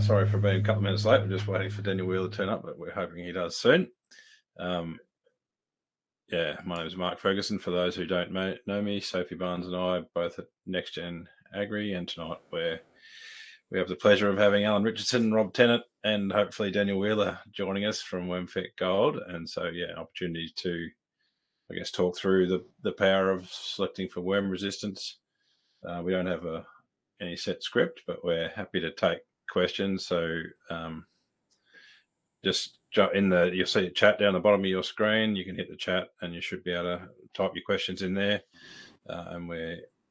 Sorry for being a couple of minutes late. We're just waiting for Daniel Wheeler to turn up, but we're hoping he does soon. Yeah, my name is Mark Ferguson. For those who don't know me, Sophie Barnes and I are both at Next Gen Agri, and tonight we have the pleasure of having Alan Richardson, Rob Tennant, and hopefully Daniel Wheeler joining us from WormFEC Gold. And so, yeah, opportunity to, I guess, talk through the power of selecting for worm resistance. We don't have any set script, but we're happy to take questions. So just you'll see a chat down the bottom of your screen. You can hit the chat and you should be able to type your questions in there. And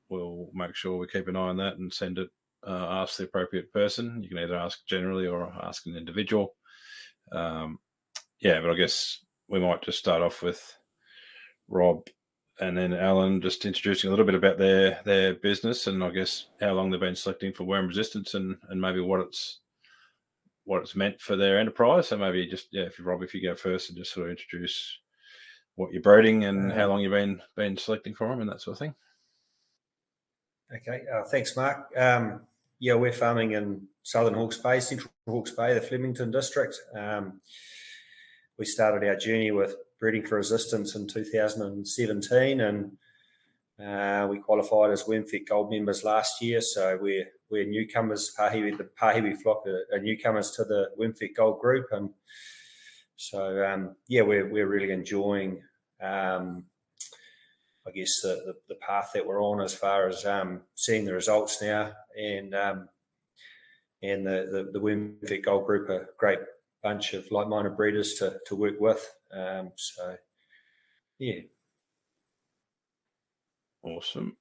we'll make sure we keep an eye on that and send it, ask the appropriate person. You can either ask generally or ask an individual. Yeah, but I guess we might just start off with Rob and then Alan just introducing a little bit about their business and I guess how long they've been selecting for worm resistance and maybe what it's meant for their enterprise. So maybe just, if you go first and just sort of introduce what you're breeding and how long you've been selecting for them and that sort of thing. Okay, thanks, Mark. We're farming in Southern Hawke's Bay, Central Hawke's Bay, the Flemington district. We started our journey with breeding for resistance in 2017 and we qualified as WormFEC Gold members last year. So we're newcomers. The Pahiwi flock are newcomers to the WormFEC Gold group, and so we're really enjoying I guess the path that we're on as far as seeing the results now, and the WormFEC Gold group are a great bunch of like-minded breeders to work with. Awesome.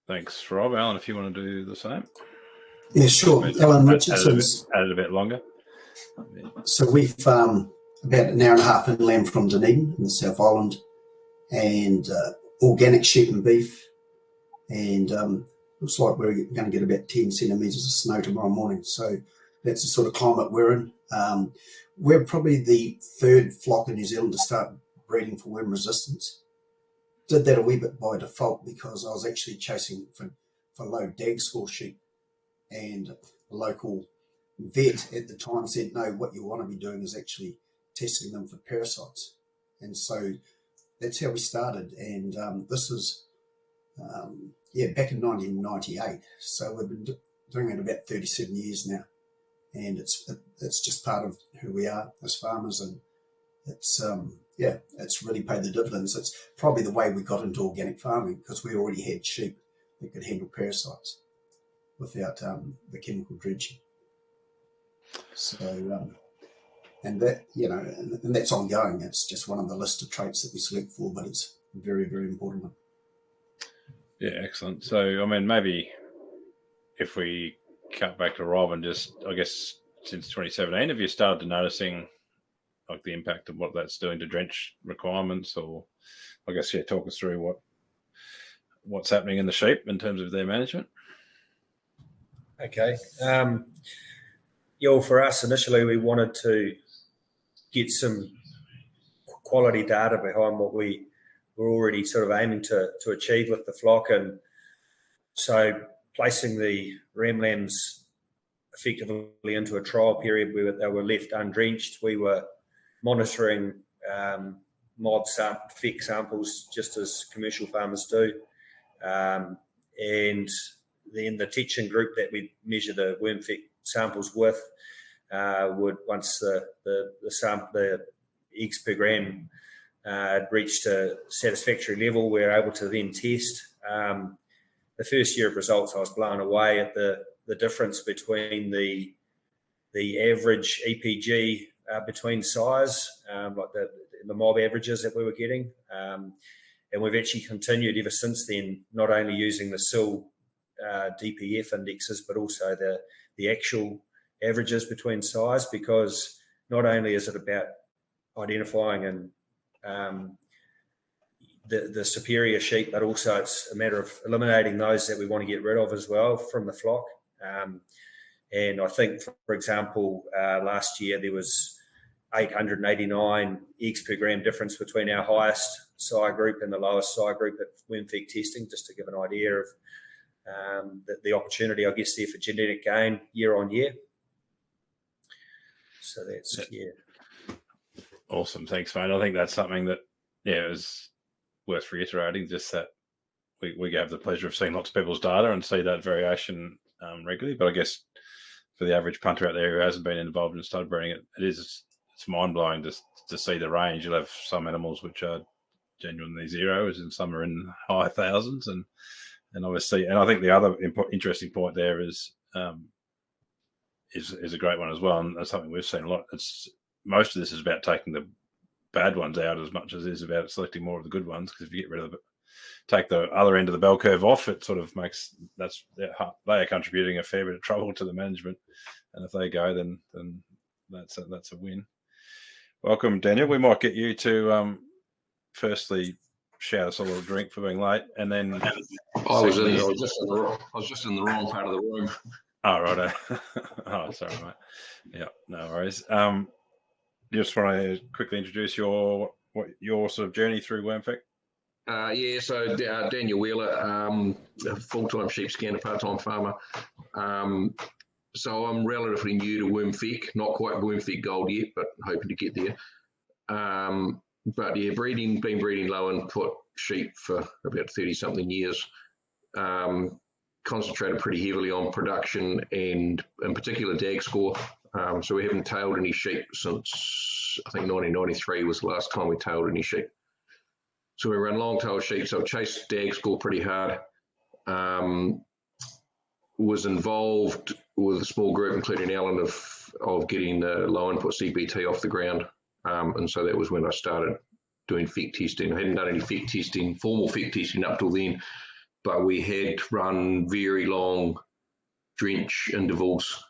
Thanks, Rob. Alan, if you want to do the same. Yeah, sure. Alan Richardson. Added a bit longer. So we farm about an hour and a half inland from Dunedin in the South Island, and organic sheep and beef, and looks like we're going to get about 10 centimetres of snow tomorrow morning. So that's the sort of climate we're in. We're probably the third flock in New Zealand to start breeding for worm resistance. Did that a wee bit by default because I was actually chasing for low DAG score sheep, and the local vet at the time said, no, what you want to be doing is actually testing them for parasites. And so that's how we started. And this is, back in 1998. So we've been doing it about 37 years now. And it's just part of who we are as farmers. And it's really paid the dividends. It's probably the way we got into organic farming because we already had sheep that could handle parasites without the chemical drenching. So, and that, and that's ongoing. It's just one of the list of traits that we select for, but it's a very, very important one. Yeah, excellent. So, I mean, maybe if we cut back to Rob and just, I guess, since 2017, have you started to noticing like the impact of what that's doing to drench requirements, or I guess, talk us through what's happening in the sheep in terms of their management? Okay. For us, initially, we wanted to get some quality data behind what we were already sort of aiming to achieve with the flock. And so placing the ram lambs effectively into a trial period where they were left undrenched, we were monitoring FEC samples just as commercial farmers do. And then the teaching group that we measure the WormFEC samples with would, once the eggs per gram had reached a satisfactory level, we're able to then test. The first year of results, I was blown away at the difference between the average EPG between size, like the mob averages that we were getting. And we've actually continued ever since then, not only using the SIL DPF indexes, but also the actual averages between size, because not only is it about identifying and the superior sheep, but also it's a matter of eliminating those that we want to get rid of as well from the flock. And I think, for example, last year there was 889 eggs per gram difference between our highest sire group and the lowest sire group at WormFEC testing, just to give an idea of the opportunity, I guess, there for genetic gain year on year. So that's, yeah. Awesome. Thanks, mate. I think that's something that, it was worth reiterating, just that we have the pleasure of seeing lots of people's data and see that variation regularly. But I guess for the average punter out there who hasn't been involved in stud breeding, it's mind-blowing to see the range. You'll have some animals which are genuinely zeros and some are in high thousands. And obviously, and I think the other interesting point there is a great one as well. And that's something we've seen a lot. Most of this is about taking the bad ones out as much as it is about selecting more of the good ones, because if you get rid of take the other end of the bell curve off, it sort of makes they are contributing a fair bit of trouble to the management, and if they go, then that's a win. Welcome, Daniel. We might get you to firstly shout us a little drink for being late, and then I was just in the wrong part of the room. Oh, right. Oh, sorry, mate. Yeah, no worries. Just want to quickly introduce your sort of journey through WormFEC. So Daniel Wheeler, a full-time sheep scanner, part-time farmer. So I'm relatively new to WormFEC, not quite WormFEC Gold yet, but hoping to get there. But yeah, been breeding low input sheep for about 30-something years. Concentrated pretty heavily on production and in particular dag score. So we haven't tailed any sheep since, I think 1993 was the last time we tailed any sheep. So we run long-tailed sheep, so chased dag score pretty hard. Was involved with a small group, including Alan, of getting the low-input CPT off the ground. And so that was when I started doing FEC testing. I hadn't done any FEC testing, formal FEC testing up till then, but we had run very long drench intervals,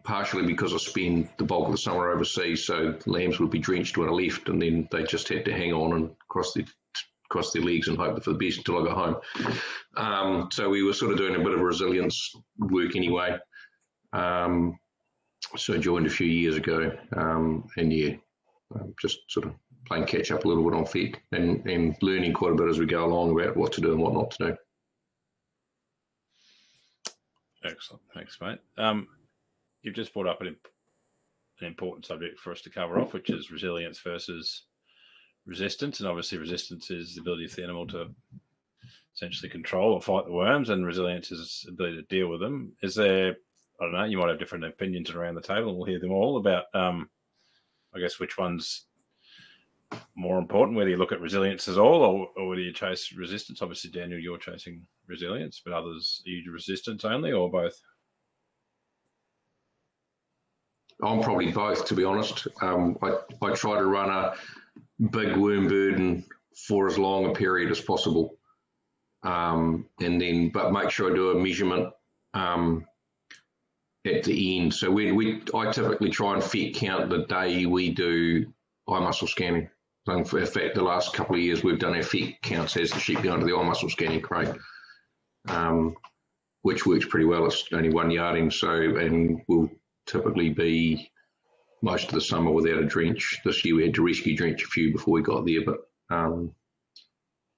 partially because I spend the bulk of the summer overseas, so lambs would be drenched when I left, and then they just had to hang on and cross their legs and hope for the best until I got home. So we were sort of doing a bit of resilience work anyway. So I joined a few years ago, and yeah, just sort of playing catch up a little bit on FEC and learning quite a bit as we go along about what to do and what not to do. Excellent. Thanks, mate. You've just brought up an important subject for us to cover off, which is resilience versus resistance. And obviously resistance is the ability of the animal to essentially control or fight the worms, and resilience is the ability to deal with them. Is there, I don't know, you might have different opinions around the table, and we'll hear them all about, I guess, which one's more important, whether you look at resilience as all or whether you chase resistance. Obviously, Daniel, you're chasing resilience, but others, are you resistance only or both? I'm probably both, to be honest. I try to run a big worm burden for as long a period as possible, but make sure I do a measurement at the end. So I typically try and FEC count the day we do eye muscle scanning. So in fact, the last couple of years we've done our FEC counts as the sheep go into the eye muscle scanning crate, which works pretty well. It's only 1 yarding, and we'll typically be most of the summer without a drench. This year we had to rescue drench a few before we got there, but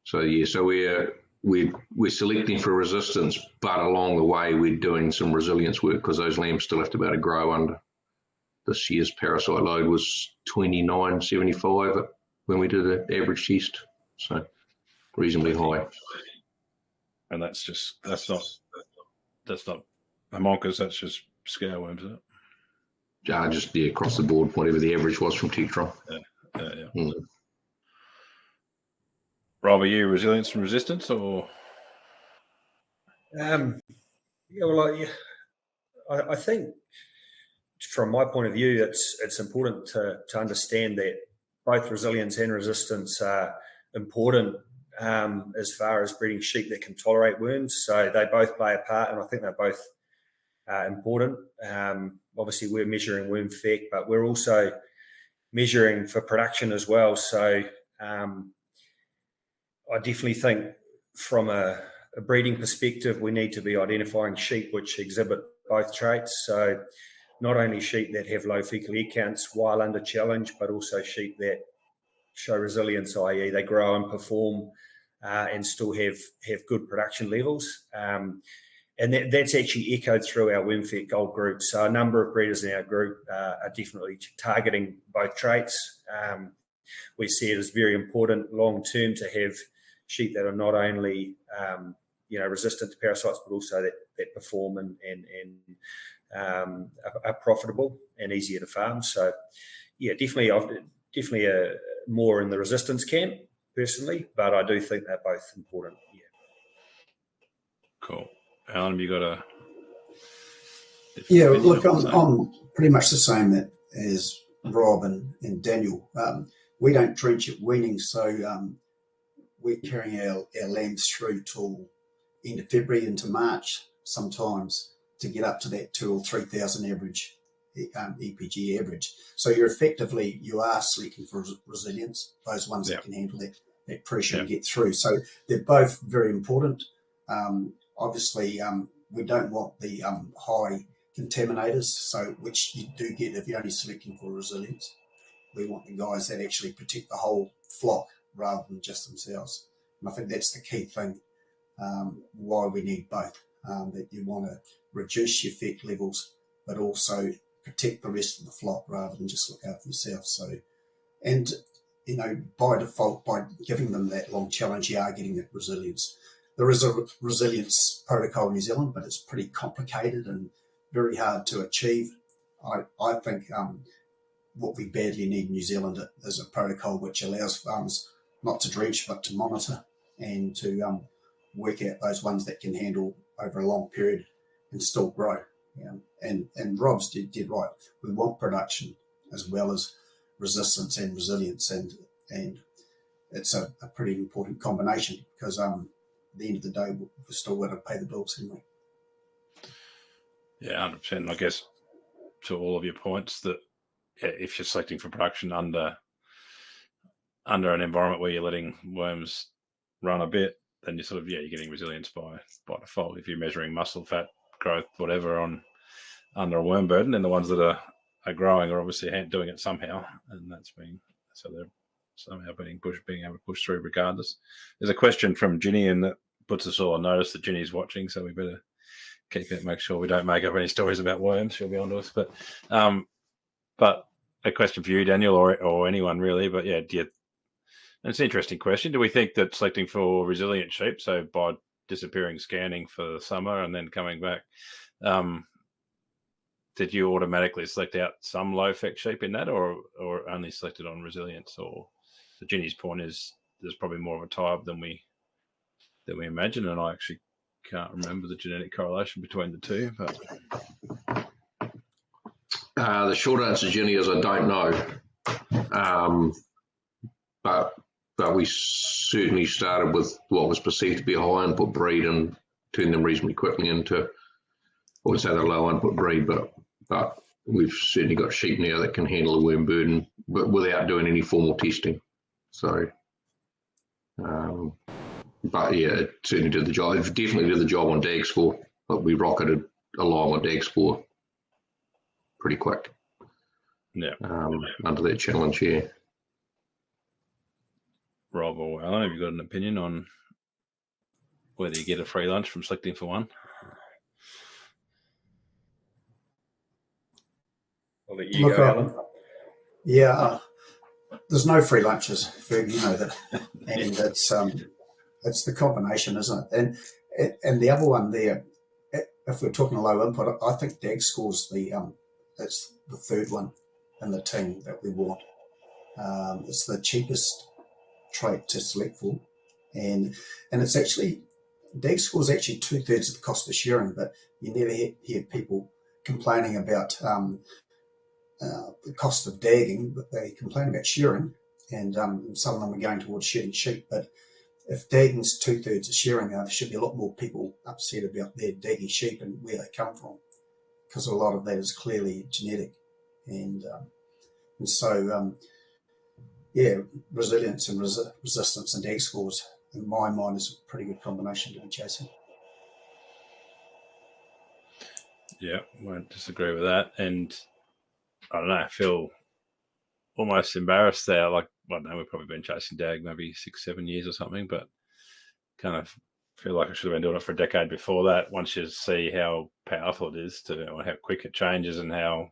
so we're selecting for resistance, but along the way we're doing some resilience work because those lambs still have to be able to grow under. This year's parasite load was 29.75 when we did the average test, so reasonably high. And that's not homuncus, that's just scale worms, isn't it? Just across the board, whatever the average was from Tectron. Yeah. Rob, are you resilience from resistance or? I think from my point of view, it's important to understand that both resilience and resistance are important as far as breeding sheep that can tolerate worms. So they both play a part, and I think they're both important. Obviously, we're measuring WormFEC, but we're also measuring for production as well. So I definitely think from a breeding perspective, we need to be identifying sheep which exhibit both traits. So not only sheep that have low fecal egg counts while under challenge, but also sheep that show resilience, i.e. they grow and perform and still have good production levels. And and that's actually echoed through our WormFEC Gold group. So a number of breeders in our group are definitely targeting both traits. We see it as very important long term to have sheep that are not only resistant to parasites, but also that perform and are profitable and easier to farm. So yeah, definitely more in the resistance camp personally, but I do think they're both important. Yeah. Cool. Alan, you got a... Yeah, look, I'm pretty much the same as Rob and Daniel. We don't drench at weaning, so we're carrying our lambs through till end of February into March sometimes to get up to that 2,000 or 3,000 average, EPG average. So you are selecting for resilience, those ones that can handle that pressure and get through. So they're both very important. Obviously, we don't want the high contaminators, so which you do get if you're only selecting for resilience. We want the guys that actually protect the whole flock rather than just themselves. And I think that's the key thing, why we need both, that you want to reduce your FEC levels, but also protect the rest of the flock rather than just look after yourself. So, and, by default, by giving them that long challenge, you are getting that resilience. There is a resilience protocol in New Zealand, but it's pretty complicated and very hard to achieve. I think what we badly need in New Zealand is a protocol which allows farmers not to drench but to monitor and to work out those ones that can handle over a long period and still grow. And Rob's did right. We want production as well as resistance and resilience, and it's a pretty important combination because at the end of the day, we're still going to pay the bills, haven't we? Yeah, 100%. I guess to all of your points that if you're selecting for production under an environment where you're letting worms run a bit, then you're you're getting resilience by default. If you're measuring muscle, fat, growth, whatever under a worm burden, then the ones that are growing are obviously doing it somehow, and they're somehow being able to push through regardless. There's a question from Ginny, and that puts us all on notice that Ginny's watching, so we better keep it, make sure we don't make up any stories about worms. She'll be on to us. But a question for you, Daniel, or anyone really. But yeah, it's an interesting question. Do we think that selecting for resilient sheep, so by disappearing scanning for the summer and then coming back, did you automatically select out some low FEC sheep in that, or only selected on resilience? Or the Ginny's point is there's probably more of a tie-up than we imagine, and I actually can't remember the genetic correlation between the two. But the short answer, Ginny, is I don't know. But we certainly started with what was perceived to be a high input breed and turned them reasonably quickly into, I would say, the low input breed. But we've certainly got sheep now that can handle a worm burden, but without doing any formal testing. So, but yeah, it certainly did the job. It definitely did the job on DAG score, but we rocketed along on DAG score pretty quick. Yeah. Under that challenge, yeah. Rob or Alan, have you got an opinion on whether you get a free lunch from selecting for one? I'll let you go, Alan. Yeah, there's no free lunches, you know that, and it's the combination, isn't it? And the other one there, if we're talking low input, I think DAG score's it's the third one in the team that we want. It's the cheapest trait to select for, and it's actually DAG score is actually 2/3 of the cost of shearing, but you never hear people complaining about the cost of dagging, but they complain about shearing, and some of them are going towards shedding sheep. But if dagging's 2/3 of shearing, there should be a lot more people upset about their dagging sheep and where they come from, because a lot of that is clearly genetic, and so yeah, resilience and resistance and DAG scores, in my mind, is a pretty good combination to be chasing. Yeah, won't disagree with that. And I don't know, I feel almost embarrassed there. Like, I don't know, we've probably been chasing DAG maybe 6-7 years or something, but kind of feel like I should have been doing it for a decade before that. Once you see how powerful it is or how quick it changes and how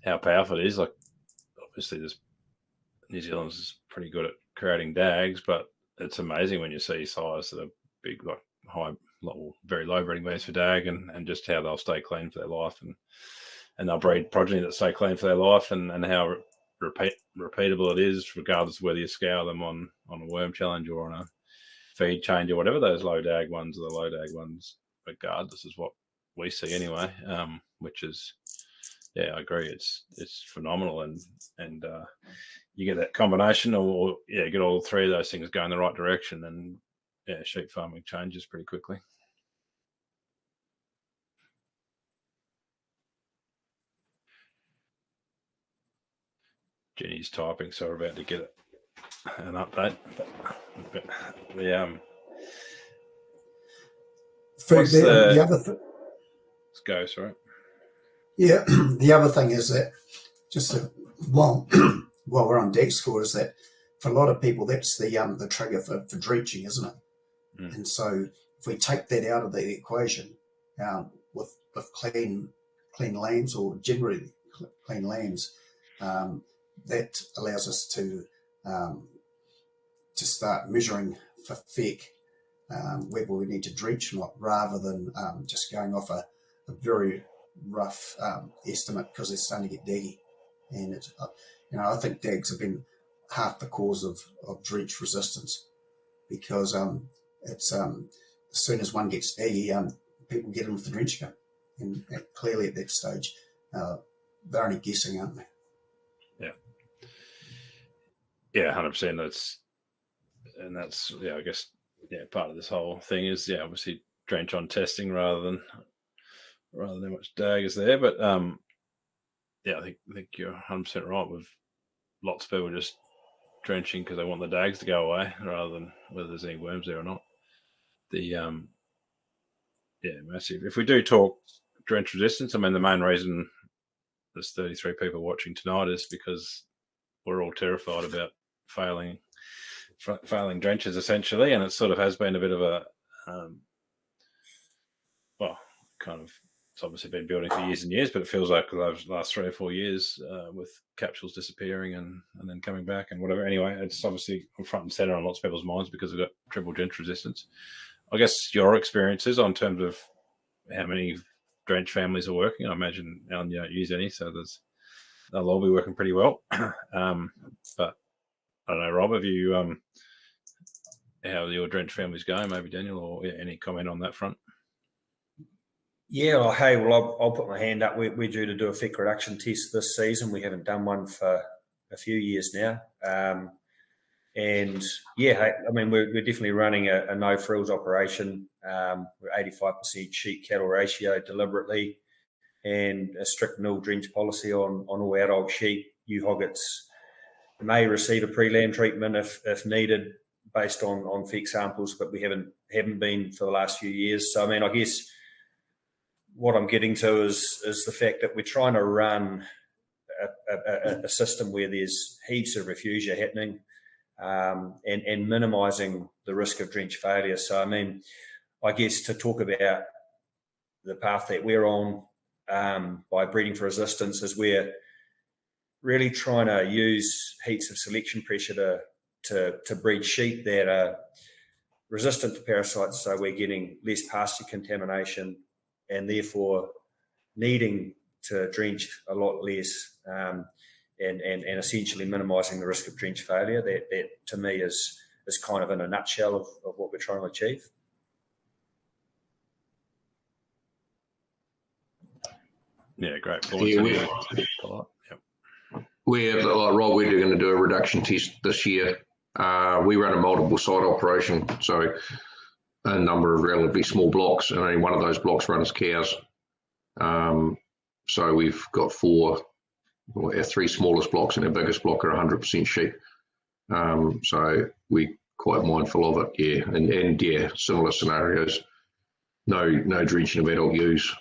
powerful it is, like obviously New Zealand's pretty good at creating dags, but it's amazing when you see size that are big, like high, very low breeding values for dag, and just how they'll stay clean for their life, and they'll breed progeny that stay clean for their life, and how repeatable it is, regardless of whether you scour them on a worm challenge or on a feed change or whatever. Those low dag ones are the low dag ones, regardless, is what we see anyway. Which is, yeah, I agree. It's phenomenal, and you get that combination, or you get all three of those things going the right direction, and yeah, sheep farming changes pretty quickly. Jenny's typing, so we're about to get an update. But the other let's go, sorry. Yeah, the other thing is that while we're on deck score, is that for a lot of people that's the trigger for drenching, isn't it? Mm. And so if we take that out of the equation, with clean lambs, or generally clean lambs, that allows us to start measuring for FEC whether we need to drench or not, rather than just going off a very rough estimate, because they're starting to get daggy. And it's, I think dags have been half the cause of drench resistance, because it's as soon as one gets daggy, people get in with the drench gun, and clearly at that stage they're only guessing, aren't they? Yeah, 100%. That's I guess part of this whole thing is obviously drench on testing rather than much dag is there. But I think you're 100% right. With lots of people just drenching because they want the dags to go away, rather than whether there's any worms there or not. Massive. If we do talk drench resistance, I mean, the main reason there's 33 people watching tonight is because we're all terrified about failing drenches, essentially, and it sort of has been a bit of a it's obviously been building for years and years, but it feels like those last 3 or 4 years with capsules disappearing and then coming back and whatever. Anyway, it's obviously front and center on lots of people's minds because we've got triple drench resistance. I guess your experiences on terms of how many drench families are working. I imagine, Alan, you don't use any, so they'll all be working pretty well. But I don't know, Rob, have you how your drench family's going? Maybe Daniel, or any comment on that front? Yeah, I'll put my hand up. We're due to do a FEC reduction test this season. We haven't done one for a few years now. And I mean, we're definitely running a no frills operation. We're 85% sheep cattle ratio deliberately, and a strict nil drench policy on all adult sheep. Ewe hoggets may receive a pre-lamb treatment if needed based on FEC samples, but we haven't been for the last few years. So I mean, I guess what I'm getting to is the fact that we're trying to run a system where there's heaps of refugia happening, and minimising the risk of drench failure. So I mean, I guess to talk about the path that we're on by breeding for resistance, is we're really trying to use heaps of selection pressure to breed sheep that are resistant to parasites, so we're getting less pasture contamination and therefore needing to drench a lot less, and essentially minimising the risk of drench failure. That to me is kind of in a nutshell of what we're trying to achieve. Yeah, great. We're like Rob, we're going to do a reduction test this year. We run a multiple site operation, so a number of relatively small blocks, and only one of those blocks runs cows. So we've got our 3 smallest blocks, and our biggest block are 100% sheep. So we're quite mindful of it, and similar scenarios. No drenching of adult ewes,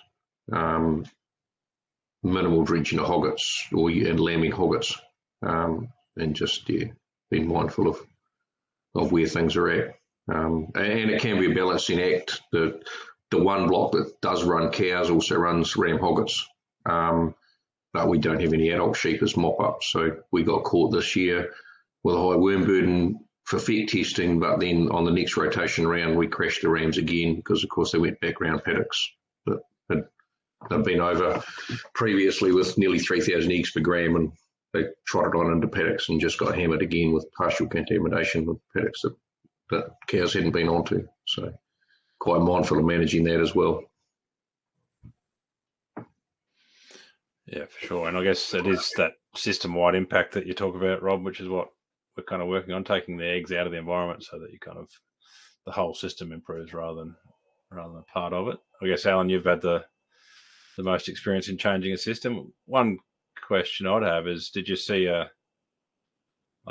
minimal drenching of hoggets and lambing hoggets, and just being mindful of where things are at. And it can be a balancing act. The one block that does run cows also runs ram hoggets, but we don't have any adult sheep as mop-ups. So we got caught this year with a high worm burden for FEC testing, but then on the next rotation around, we crashed the rams again because, of course, they went back around paddocks that they've been over previously with nearly 3,000 eggs per gram, and they trotted on into paddocks and just got hammered again with partial contamination with paddocks that cows hadn't been onto. So quite mindful of managing that as well. Yeah, for sure. And I guess it is that system-wide impact that you talk about, Rob, which is what we're kind of working on, taking the eggs out of the environment so that you kind of the whole system improves rather than a part of it. I guess, Alan, you've had the most experience in changing a system. One question I'd have is, did you see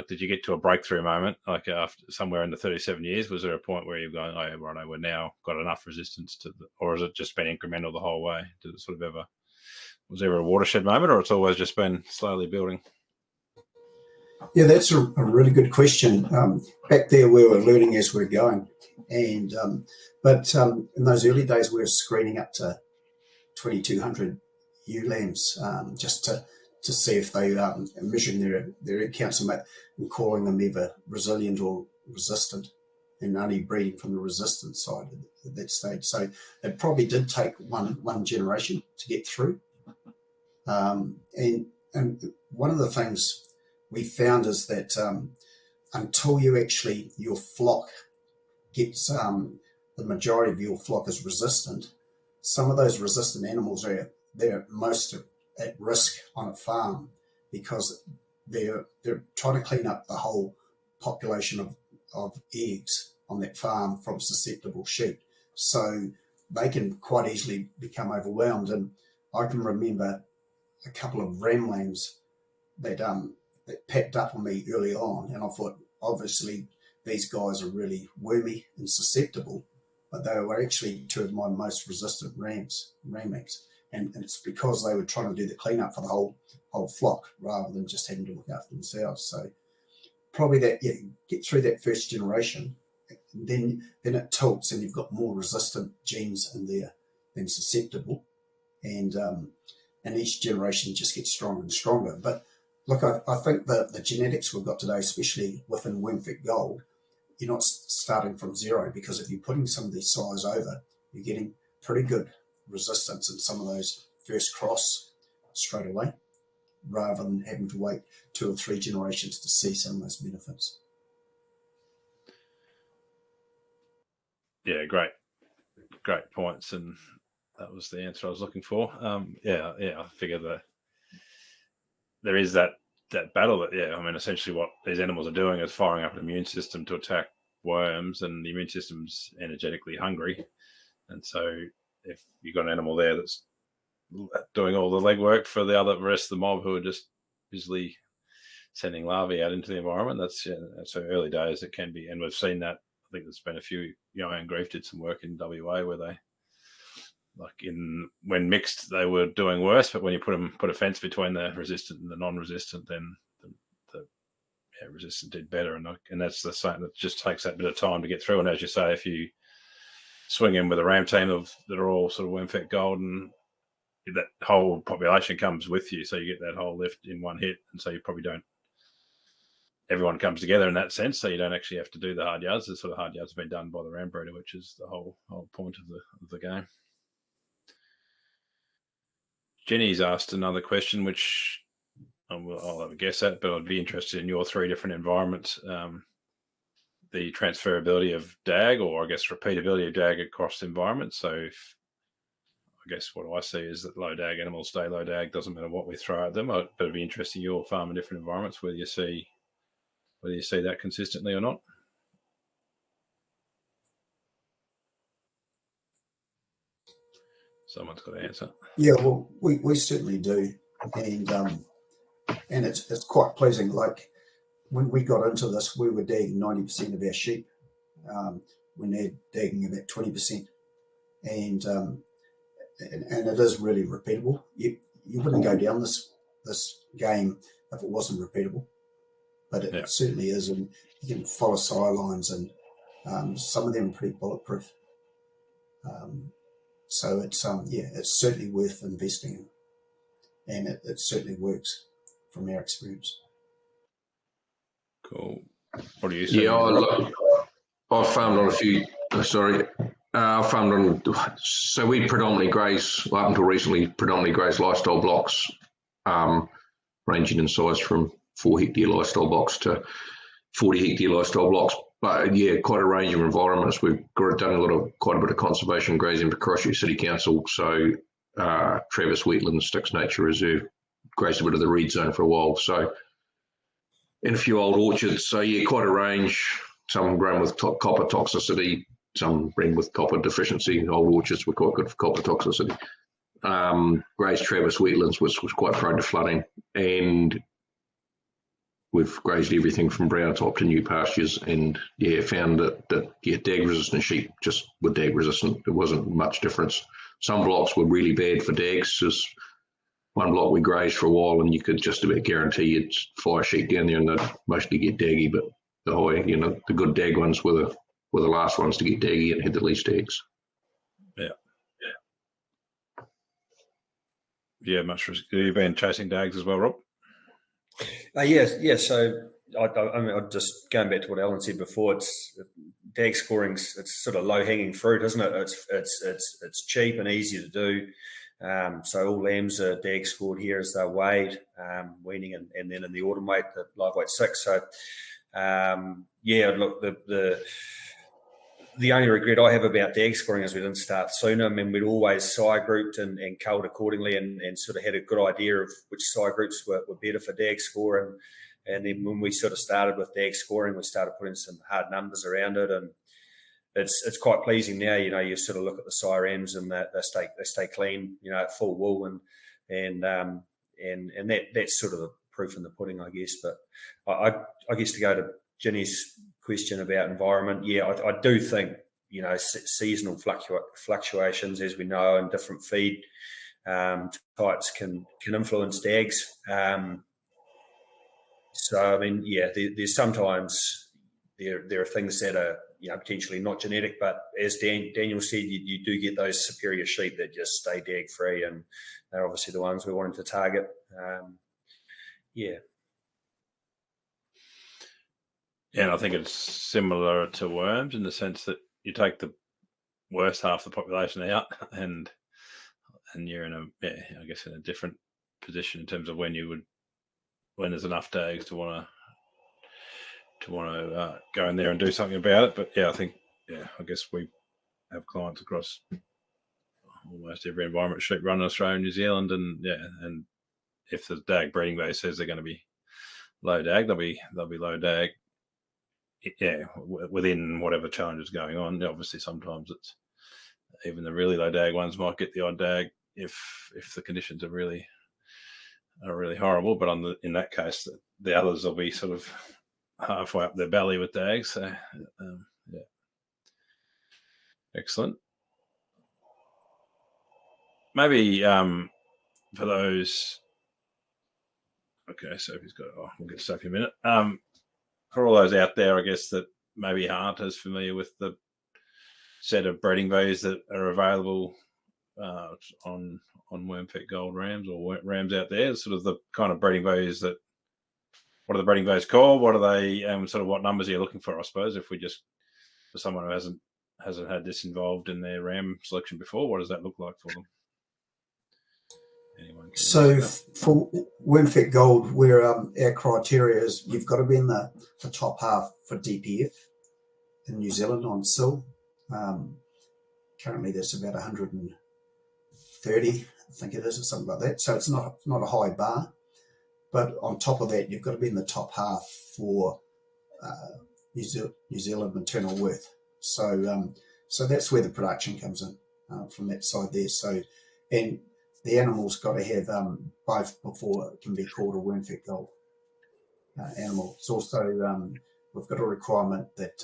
did you get to a breakthrough moment, like after somewhere in the 37 years? Was there a point where you're going, oh, yeah, right, we're now got enough resistance or has it just been incremental the whole way? Did it sort of was there a watershed moment, or it's always just been slowly building? Yeah, that's a really good question. Back there, we were learning as we were going, and but in those early days, we were screening up to 2,200 ewe lambs just to see if they measuring their egg counts and calling them either resilient or resistant, and only breeding from the resistant side at that stage. So it probably did take one generation to get through. And one of the things we found is that until your flock gets the majority of your flock is resistant, some of those resistant animals they're most at risk on a farm because they're trying to clean up the whole population of eggs on that farm from susceptible sheep. So they can quite easily become overwhelmed. And I can remember a couple of ram lambs that packed up on me early on, and I thought, obviously, these guys are really wormy and susceptible, but they were actually two of my most resistant ram eggs, and it's because they were trying to do the cleanup for the whole flock rather than just having to look after themselves. So probably get through that first generation, then it tilts, and you've got more resistant genes in there than susceptible, and each generation just gets stronger and stronger. But look, I think that the genetics we've got today, especially within WormFEC Gold, you're not starting from zero, because if you're putting some of these size over, you're getting pretty good resistance in some of those first cross straight away, rather than having to wait 2 or 3 generations to see some of those benefits. Yeah, great points, and that was the answer I was looking for. I figure that there is that battle that, I mean, essentially what these animals are doing is firing up an immune system to attack worms, and the immune system's energetically hungry. And so if you've got an animal there that's doing all the legwork for the rest of the mob who are just busily sending larvae out into the environment, that's so early days it can be. And we've seen that. I think there's been a few, Iron Grief did some work in WA where they, when mixed, they were doing worse, but when you put a fence between the resistant and the non-resistant, then the resistant did better, and that's the same. That just takes that bit of time to get through. And as you say, if you swing in with a ram team that are all sort of WormFEC Gold, and that whole population comes with you, so you get that whole lift in one hit, and so you probably don't. Everyone comes together in that sense, so you don't actually have to do the hard yards. The sort of hard yards have been done by the ram breeder, which is the whole point of the game. Jenny's asked another question, which I'll have a guess at, but I'd be interested in your 3 different environments. The transferability of DAG, or I guess repeatability of DAG across environments. So I guess what I see is that low DAG animals stay low DAG, doesn't matter what we throw at them. But it'd be interesting your farm in different environments, whether you see that consistently or not. Someone's got to answer. Yeah, well, we certainly do, and it's quite pleasing. Like when we got into this, we were dagging 90% of our sheep when they're dagging about 20%, and it is really repeatable. You wouldn't go down this game if it wasn't repeatable, but it certainly is, and you can follow side lines and Some of them are pretty bulletproof. So it's it's certainly worth investing in, and it certainly works from our experience. Cool. What do you say? Yeah, I farmed on a few. I farmed on. So we predominantly graze, up until recently, graze lifestyle blocks, ranging in size from 4 hectare lifestyle blocks to 40 hectare lifestyle blocks. But yeah, quite a range of environments. We've done quite a bit of conservation grazing for Christchurch City Council. So Travis Wetlands, Sticks Nature Reserve, grazed a bit of the red zone for a while. So, and a few old orchards. So yeah, quite a range. Some grown with copper toxicity, some bred with copper deficiency. Old orchards were quite good for copper toxicity. Grazed Travis Wetlands was quite prone to flooding, and we've grazed everything from brown top to new pastures, and yeah, found that dag resistant sheep just were dag resistant. There wasn't much difference. Some blocks were really bad for dags. Just one block we grazed for a while, and you could just about guarantee you'd fire sheep down there, and they'd mostly get daggy. But the good dag ones were the last ones to get daggy and had the least dags. Yeah, much risk. Have you been chasing dags as well, Rob? Yes. So I mean, just going back to what Alan said before, it's dag scoring's it's sort of low hanging fruit, isn't it? It's cheap and easy to do. So all lambs are dag scored here as they're weighed, weaning, and then in the autumn weight, the live weight 6. So look, the only regret I have about dag scoring is we didn't start sooner. I mean, we'd always sire grouped and culled accordingly, and sort of had a good idea of which sire groups were better for dag score. And then when we sort of started with dag scoring, we started putting some hard numbers around it, and it's quite pleasing now. You sort of look at the sire M's and they stay clean, at full wool, and that's sort of the proof in the pudding, I guess. But I guess to go to Ginny's question about environment, I do think seasonal fluctuations, as we know, and different feed types can influence dags. So I mean, there's sometimes there are things that are potentially not genetic, but as Daniel said, you do get those superior sheep that just stay dag free, and they're obviously the ones we wanted to target. And I think it's similar to worms in the sense that you take the worst half of the population out, and you're in a different position in terms of when there's enough dags to want to go in there and do something about it. But I guess we have clients across almost every environment sheep run in Australia and New Zealand, and if the dag breeding base says they're going to be low dag, they'll be low dag. Within whatever challenge is going on. Obviously, sometimes it's even the really low dag ones might get the odd dag if the conditions are really horrible. But in that case, the others will be sort of halfway up their belly with dags. So, excellent. Maybe for those. Okay, Sophie's got. We'll get to Sophie in a minute. For all those out there, I guess, that maybe aren't as familiar with the set of breeding values that are available on WormFEC Gold rams or rams out there, sort of the kind of breeding values what are the breeding values called? What are they, and sort of what numbers are you looking for, I suppose, if we just, for someone who hasn't had this involved in their ram selection before, what does that look like for them? So for WormFEC Gold, where our criteria is you've got to be in the top half for DPF in New Zealand on SIL. Currently there's about 130, I think it is, or something like that. So it's not a high bar. But on top of that, you've got to be in the top half for New Zealand maternal worth. So that's where the production comes in from that side there. So, and the animal's got to have both before it can be called a WormFEC Gold animal. It's also, we've got a requirement that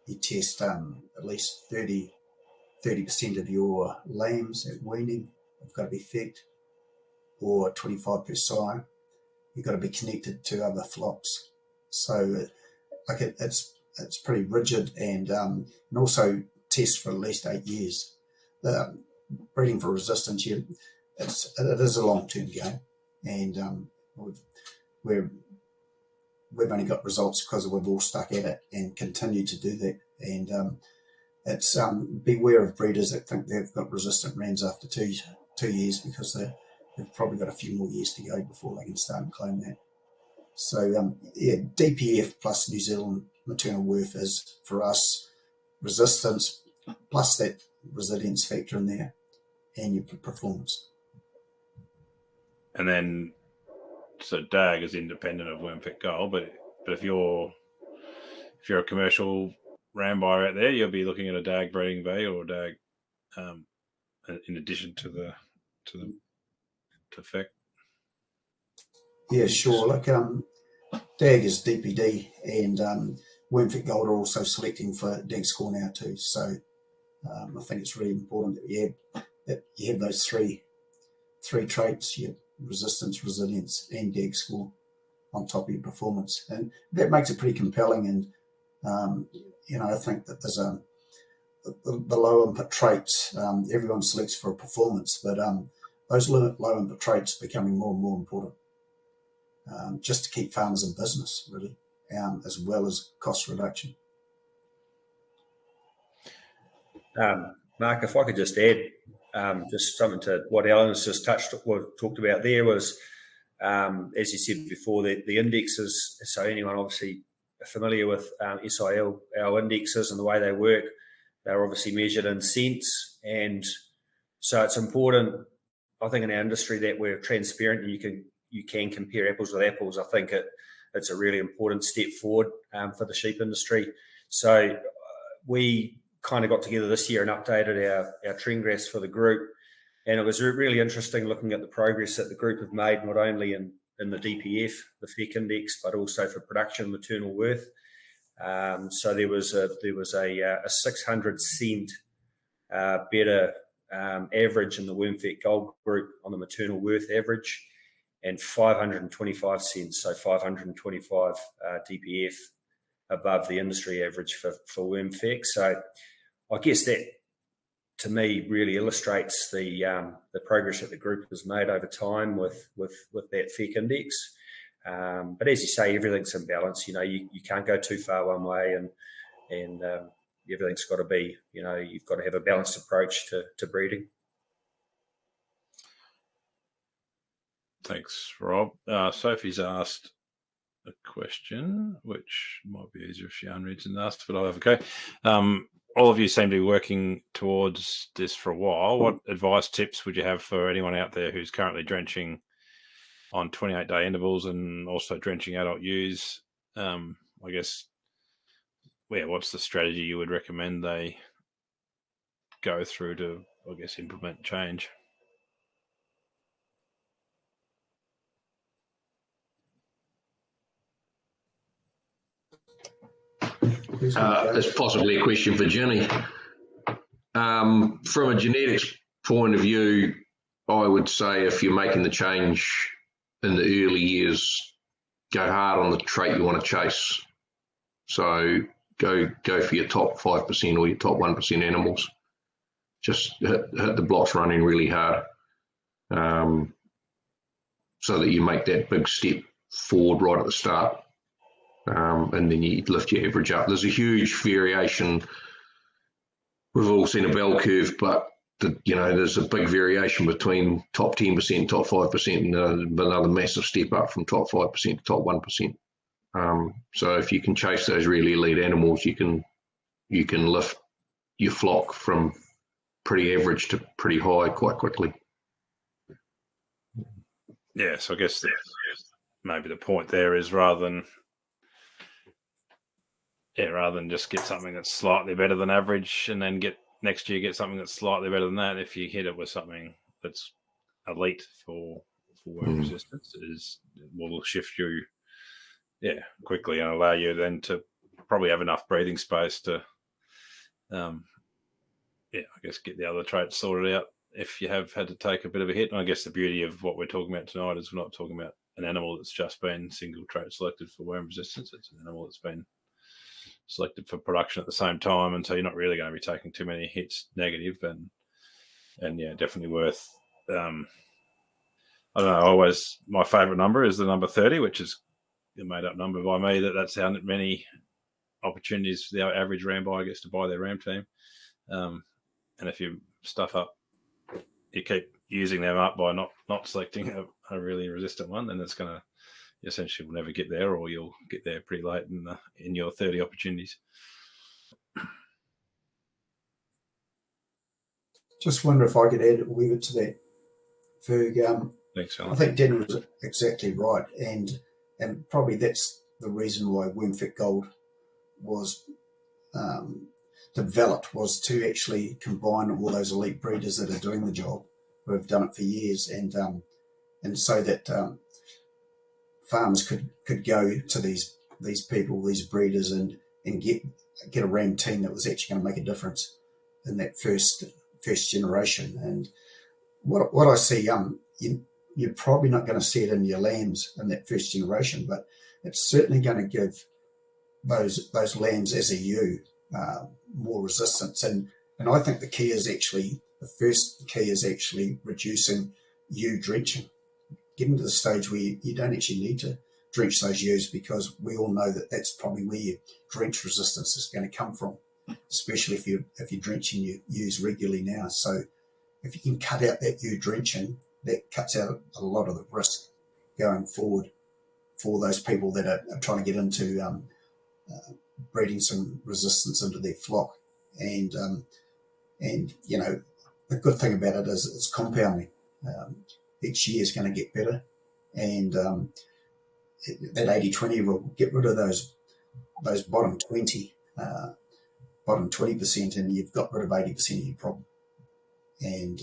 you test at least 30% of your lambs at weaning have got to be fed, or 25 per sire. You've got to be connected to other flocks. So it's it's pretty rigid, and also test for at least 8 years. Breeding for resistance, it is a long-term game, and we've only got results because we've all stuck at it and continue to do that. And it's beware of breeders that think they've got resistant rams after two years, because they've probably got a few more years to go before they can start and claim that. So yeah, DPF plus New Zealand maternal worth is for us resistance plus that resilience factor in there, and your performance. And then, so DAG is independent of WormFEC Gold, but if you're a commercial ram buyer out there, you'll be looking at a DAG breeding value or DAG in addition to FEC. Yeah, sure. Look, DAG is DPD, and WormFEC Gold are also selecting for DAG score now too. So I think it's really important that you have those three traits: your resistance, resilience, and DAG score on top of your performance, and that makes it pretty compelling. And I think that there's the low input traits. Everyone selects for a performance, but those low input traits are becoming more and more important, just to keep farmers in business, really, as well as cost reduction. Mark, if I could just add just something to what Alan's just talked about there was, as you said before, the indexes. So anyone obviously familiar with SIL, our indexes and the way they work, they're obviously measured in cents. And so it's important, I think, in our industry that we're transparent and you can compare apples with apples. I think it's a really important step forward for the sheep industry. So we kind of got together this year and updated our trend graphs for the group. And it was really interesting looking at the progress that the group have made, not only in the DPF, the FEC index, but also for production maternal worth. So there was a 600 cent better average in the WormFEC Gold group on the maternal worth average, and 525 cents, so 525 DPF above the industry average for WormFEC. So I guess that, to me, really illustrates the progress that the group has made over time with that FEC index. But as you say, everything's in balance. You can't go too far one way, and everything's got to be, you've got to have a balanced approach to breeding. Thanks, Rob. Sophie's asked a question, which might be easier if she unreads and asks, but I'll have a go. All of you seem to be working towards this for a while. What advice, tips would you have for anyone out there who's currently drenching on 28-day intervals and also drenching adult ewes? I guess, what's the strategy you would recommend they go through to, implement change? It's possibly a question for Ginny. From a genetics point of view, I would say if you're making the change in the early years, go hard on the trait you want to chase. So go for your top 5% or your top 1% animals. Just hit the blocks running really hard, so that you make that big step forward right at the start. And then you lift your average up. There's a huge variation. We've all seen a bell curve, but there's a big variation between top 10%, top 5%, and another massive step up from top 5% to top 1%. So if you can chase those really elite animals, you can lift your flock from pretty average to pretty high quite quickly. Yeah, so I guess maybe the point there is rather than just get something that's slightly better than average and then next year get something that's slightly better than that, if you hit it with something that's elite for worm resistance, will shift you quickly and allow you then to probably have enough breathing space to get the other traits sorted out if you have had to take a bit of a hit. And I guess the beauty of what we're talking about tonight is we're not talking about an animal that's just been single trait selected for worm resistance. It's an animal that's been selected for production at the same time, and so you're not really going to be taking too many hits negative, and yeah, definitely worth. I don't know. Always my favourite number is the number 30, which is a made up number by me. That's how many opportunities the average ram buyer gets to buy their ram team, and if you stuff up, you keep using them up by not selecting a really resistant one, then it's going to essentially will never get there, or you'll get there pretty late in your 30 opportunities. Just wonder if I could add a wee bit to that, Ferg. Thanks, I Alan. think Dan was exactly right, and probably that's the reason why WormFEC Gold was developed, was to actually combine all those elite breeders that are doing the job, who have done it for years, and so that farmers could go to these people, these breeders, and get a ram team that was actually going to make a difference in that first generation. And what I see, you're probably not going to see it in your lambs in that first generation, but it's certainly going to give those lambs as a ewe more resistance. And I think the first key is actually reducing ewe drenching, getting to the stage where you don't actually need to drench those ewes, because we all know that that's probably where your drench resistance is going to come from, especially if you're drenching your ewes regularly now. So if you can cut out that ewe drenching, that cuts out a lot of the risk going forward for those people that are trying to get into breeding some resistance into their flock. And you know, the good thing about it is it's compounding. Each year is going to get better, and that 80-20 will get rid of those bottom 20%, and you've got rid of 80% of your problem. And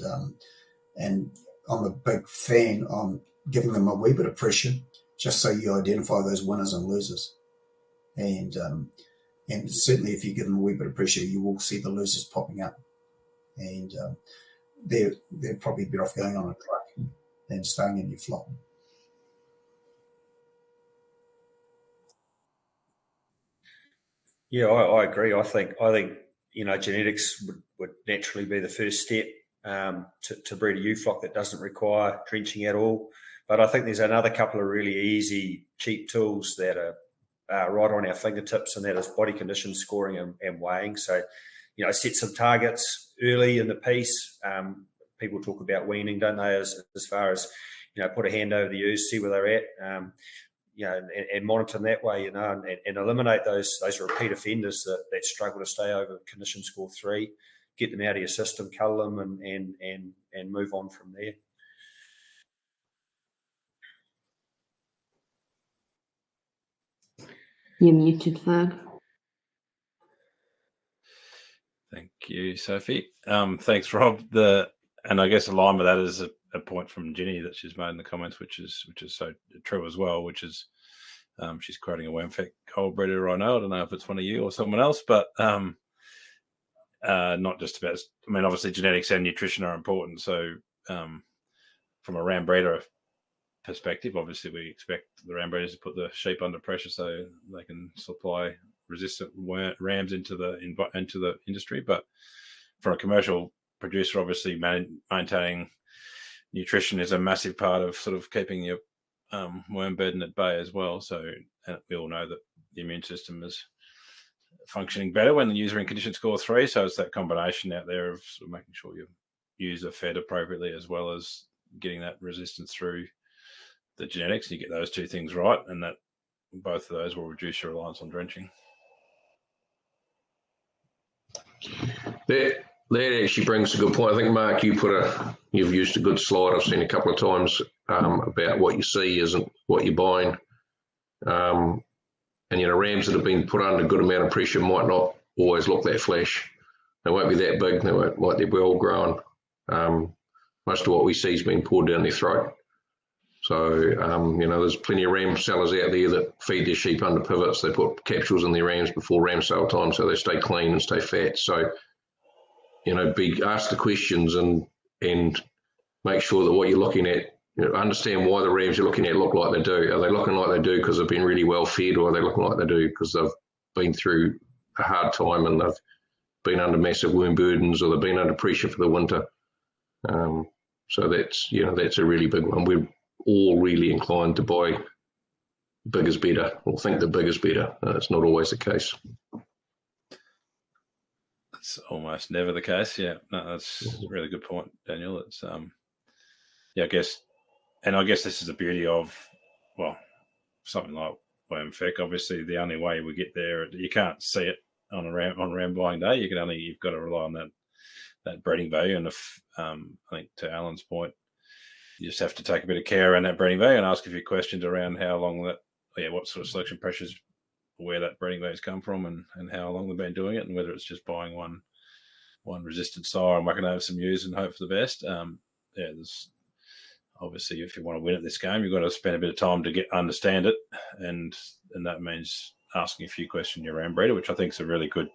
I'm a big fan on giving them a wee bit of pressure, just so you identify those winners and losers. And certainly, if you give them a wee bit of pressure, you will see the losers popping up, and they're probably better off going on a truck than staying in your flock. Yeah, I agree. I think genetics would naturally be the first step to breed a ewe flock that doesn't require drenching at all. But I think there's another couple of really easy, cheap tools that are right on our fingertips, and that is body condition scoring and weighing. So, set some targets early in the piece. People talk about weaning, don't they? As far as put a hand over the ewes, see where they're at. And monitor them that way, and eliminate those repeat offenders that struggle to stay over condition score 3. Get them out of your system, cull them, and move on from there. You're muted, Ferg. Thank you, Sophie. Thanks, Rob. And I guess in line with that is a point from Ginny that she's made in the comments, which is so true as well, which is she's quoting a WormFEC Gold breeder I know. I don't know if it's one of you or someone else, but not just about, obviously genetics and nutrition are important. So from a ram breeder perspective, obviously we expect the ram breeders to put the sheep under pressure so they can supply resistant rams into the industry. But for a commercial producer, obviously maintaining nutrition is a massive part of sort of keeping your worm burden at bay as well. So we all know that the immune system is functioning better when the user in condition score 3. So it's that combination out there of sort of making sure your ewes are fed appropriately, as well as getting that resistance through the genetics. You get those two things right, and that both of those will reduce your reliance on drenching. That actually brings a good point. I think, Mark, you've used a good slide I've seen a couple of times about what you see isn't what you're buying. And rams that have been put under a good amount of pressure might not always look that flash. They won't be that big. They won't be well grown. Most of what we see is being poured down their throat. So there's plenty of ram sellers out there that feed their sheep under pivots. They put capsules in their rams before ram sale time so they stay clean and stay fat. So ask the questions and make sure that what you're looking at, understand why the rams you're looking at look like they do. Are they looking like they do because they've been really well fed, or are they looking like they do because they've been through a hard time and they've been under massive worm burdens or they've been under pressure for the winter. So that's a really big one. We're all really inclined to buy big is better, or think the big is better. It's not always the case. It's almost never the case. Yeah, no, that's a really good point, Daniel. It's I guess this is the beauty of, well, something like WormFEC. Obviously, the only way we get there, you can't see it on round buying day. You've got to rely on that breeding value. And if I think to Alan's point, you just have to take a bit of care around that breeding value and ask a few questions around how long what sort of selection pressures, where that breeding value's come from, and how long they've been doing it, and whether it's just buying one resistant sire and whacking over some ewes and hope for the best. There's obviously, if you want to win at this game, you've got to spend a bit of time to understand it, and that means asking a few questions around breeder, which I think is a really good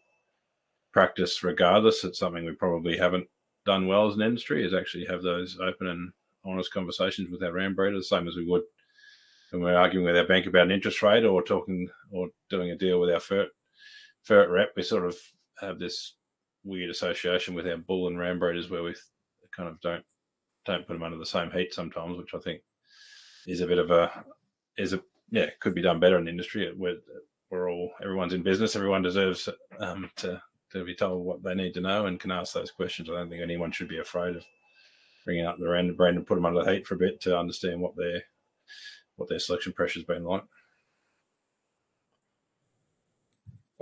practice. Regardless, it's something we probably haven't done well as an industry, is actually have those open and honest conversations with our ram breeders, the same as we would when we're arguing with our bank about an interest rate or doing a deal with our ferret rep. We sort of have this weird association with our bull and ram breeders where we kind of don't put them under the same heat sometimes, which I think is could be done better in the industry. Everyone's in business. Everyone deserves to be told what they need to know and can ask those questions. I don't think anyone should be afraid of bringing up the random brand and put them under the heat for a bit to understand what their selection pressure's been like.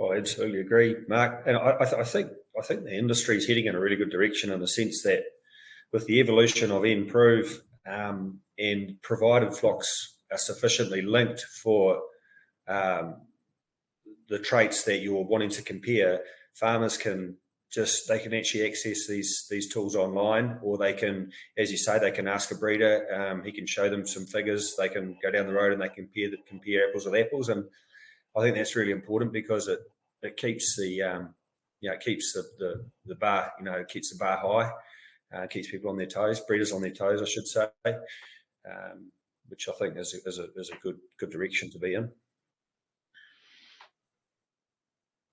I absolutely agree, Mark. And I think the industry is heading in a really good direction in the sense that with the evolution of improve and provided flocks are sufficiently linked for the traits that you're wanting to compare, farmers can actually access these tools online, or they can, as you say, they can ask a breeder. He can show them some figures. They can go down the road and they compare apples with apples. And I think that's really important because it keeps the bar, it keeps the bar high, keeps people on their toes, breeders on their toes, I should say, which I think is a good direction to be in.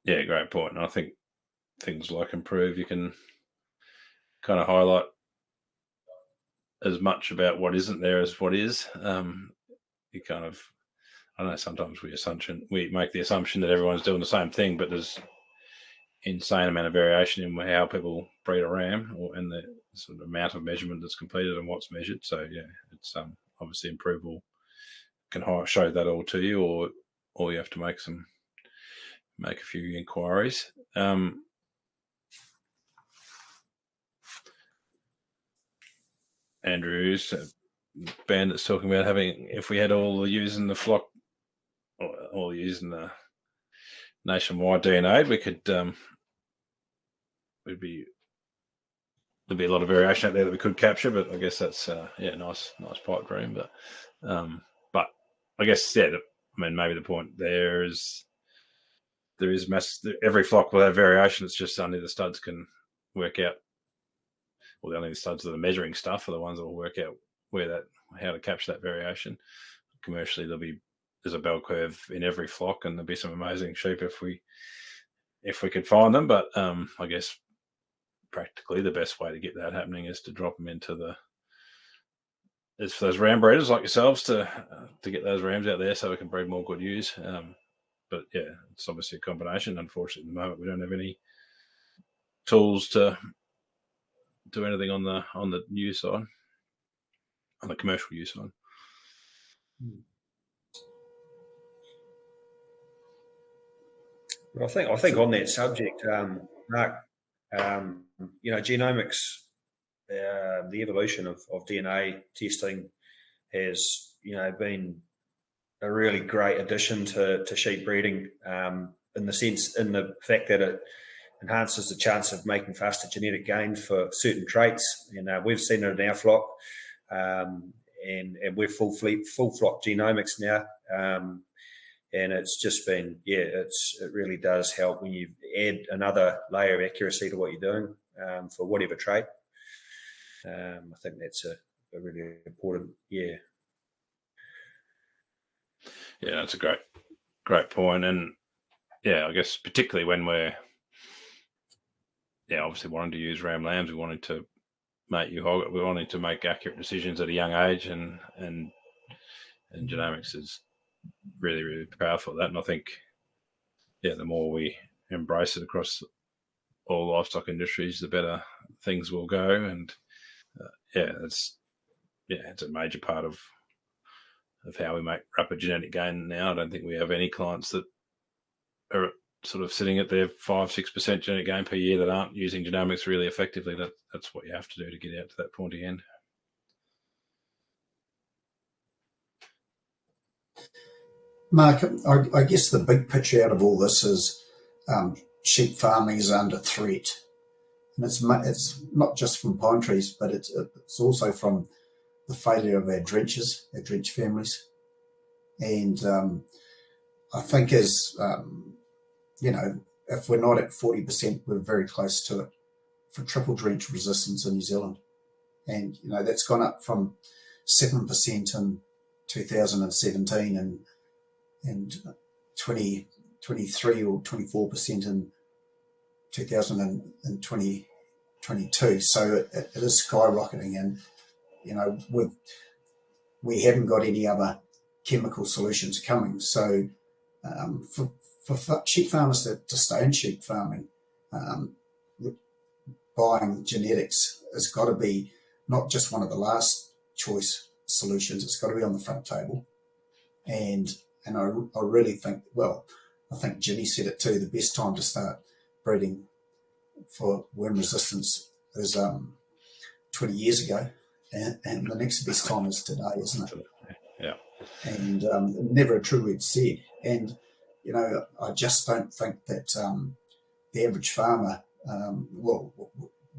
Yeah, great point. And I think things like improve, you can kind of highlight as much about what isn't there as what is. You kind of, I don't know, sometimes we make the assumption that everyone's doing the same thing, but there's insane amount of variation in how people breed a ram and the sort of amount of measurement that's completed and what's measured. So yeah, it's obviously improve can show that all to you, or you have to make a few inquiries. Andrew's band that's talking about if we had all the ewes in the flock, or all the ewes in the nationwide DNA, we could there'd be a lot of variation out there that we could capture, but I guess that's nice pipe dream. But I guess maybe the point there is every flock will have variation. It's just only the studs can work out. Well, only the studs that are measuring stuff are the ones that will work out how to capture that variation. Commercially, there's a bell curve in every flock, and there'll be some amazing sheep if we could find them. But I guess practically the best way to get that happening is to drop them for those ram breeders like yourselves to get those rams out there so we can breed more good ewes. But yeah, it's obviously a combination. Unfortunately, at the moment we don't have any tools to do anything on the ewe side, on the commercial ewe side. Well, I think on that subject, Mark, genomics, the evolution of DNA testing has, been a really great addition to sheep breeding, in the fact that it enhances the chance of making faster genetic gain for certain traits. We've seen it in our flock, and we're full flock genomics now. And it's just been, it really does help when you add another layer of accuracy to what you're doing for whatever trait. I think that's a really important, Yeah, that's a great point. And yeah, I guess particularly when we're obviously wanting to use ram lambs, we wanted to make accurate decisions at a young age, and genomics is really, really powerful at that. And I think, the more we embrace it across all livestock industries, the better things will go. And it's a major part of how we make rapid genetic gain now. I don't think we have any clients that are sort of sitting at their 5-6% genetic gain per year that aren't using genomics really effectively. That's what you have to do to get out to that pointy end. Mark, I guess the big picture out of all this is sheep farming is under threat. And it's not just from pine trees, but it's also from the failure of our drenches, our drench families. And I think if we're not at 40%, we're very close to it for triple drench resistance in New Zealand. And, that's gone up from 7% in 2017 and 23 or 24% in 2022. So it is skyrocketing, and we haven't got any other chemical solutions coming. So for sheep farmers to stay in sheep farming, buying genetics has got to be not just one of the last choice solutions. It's got to be on the front table. And I really think, I think Ginny said it too, the best time to start breeding for worm resistance is 20 years ago, and the next best time is today, isn't it? Yeah. And never a true word said. And, I just don't think that the average farmer, what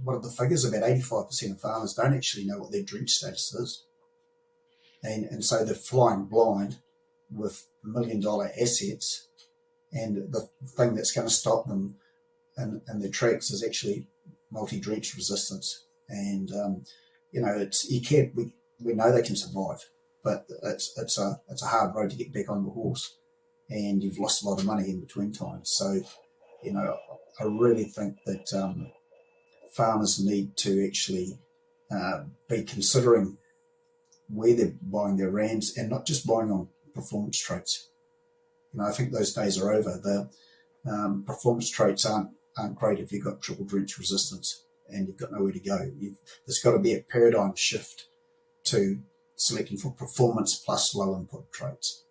are the figures? About 85% of farmers don't actually know what their drench status is. And so they're flying blind with $1 million assets, and the thing that's going to stop them in their tracks is actually multi-drench resistance. And we know they can survive, but it's a hard road to get back on the horse, and you've lost a lot of money in between times. So I really think that farmers need to actually be considering where they're buying their rams, and not just buying on performance traits. I think those days are over. The performance traits aren't great if you've got triple drench resistance and you've got nowhere to go. There's got to be a paradigm shift to selecting for performance plus low input traits.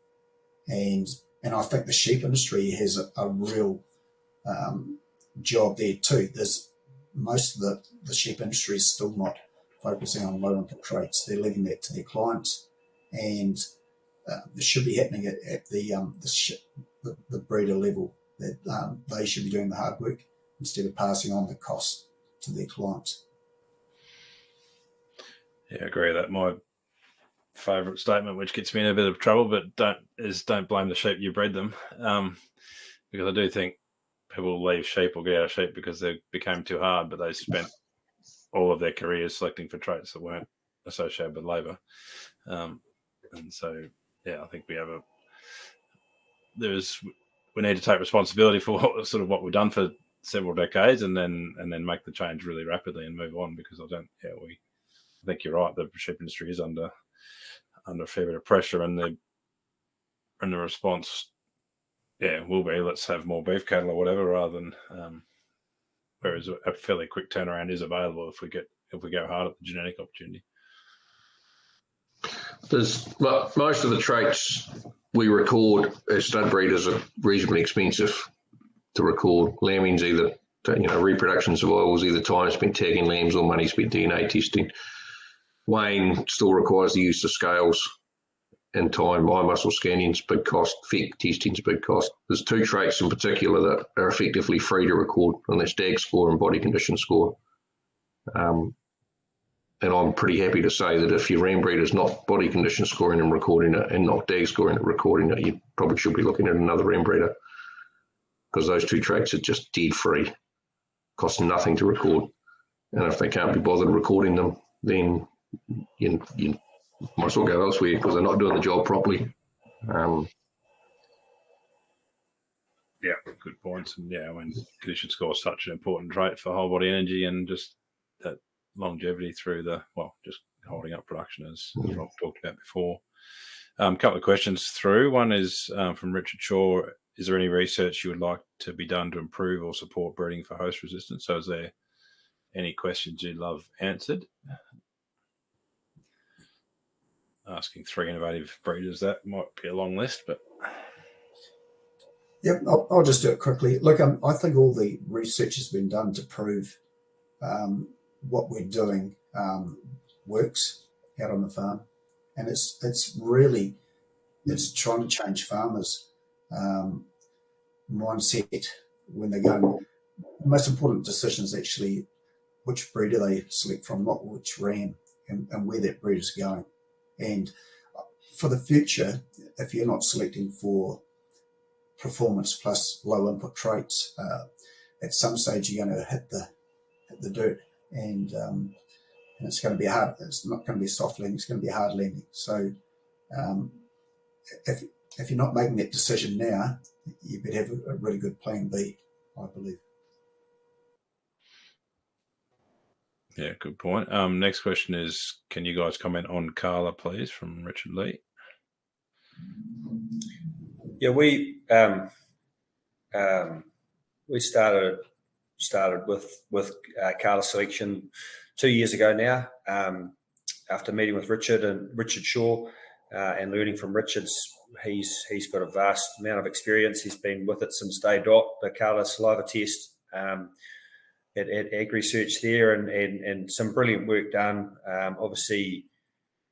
And I think the sheep industry has a real job there too. There's most of the sheep industry is still not focusing on low input traits. They're leaving that to their clients, and this should be happening at the breeder level. That they should be doing the hard work instead of passing on the cost to their clients. Yeah, I agree with that. My favourite statement, which gets me in a bit of trouble, but don't blame the sheep you bred them, because I do think people leave sheep or get out of sheep because they became too hard, but they spent all of their careers selecting for traits that weren't associated with labour. And so, I think we need to take responsibility for what we've done for several decades, and then make the change really rapidly and move on, because I think you're right. The sheep industry is under a fair bit of pressure, and the response, will be let's have more beef cattle or whatever, rather than whereas a fairly quick turnaround is available if we go hard at the genetic opportunity. Most of the traits we record as stud breeders are reasonably expensive to record. Lambing's either, reproduction survival is either time spent tagging lambs or money spent DNA testing. Weighing still requires the use of scales and time. Eye muscle scanning's big cost. FEC testing's big cost. There's two traits in particular that are effectively free to record, and that's DAG score and body condition score. And I'm pretty happy to say that if your ram breeder's not body condition scoring and recording it, and not DAG scoring and recording it, you probably should be looking at another ram breeder, because those two traits are just dead free, cost nothing to record. And if they can't be bothered recording them, then you might as well go elsewhere, because they're not doing the job properly. Yeah, good points. And yeah, I mean, condition score is such an important trait for whole body energy and just that longevity through just holding up production, as Rob talked about before. A couple of questions through. One is from Richard Shaw. Is there any research you would like to be done to improve or support breeding for host resistance? So is there any questions you'd love answered? Asking 3 innovative breeders, that might be a long list, but... Yep, I'll just do it quickly. Look, I think all the research has been done to prove what we're doing works out on the farm, and it's trying to change farmers' mindset when they're going. The most important decision is actually which breeder they select from, not which ram, and where that breeder's going. And for the future, if you're not selecting for performance plus low input traits, at some stage you're going to hit the dirt, and it's going to be hard. It's not going to be a soft landing. It's going to be a hard landing. So if you're not making that decision now, you better have a really good plan B, I believe. Yeah, good point. Next question is, can you guys comment on Carla, please, from Richard Lee? Yeah, we started with Carla selection 2 years ago now, after meeting with Richard Shaw and learning from Richard's. He's got a vast amount of experience. He's been with it since day dot, the Carla saliva test at Ag Research there, and some brilliant work done. Obviously,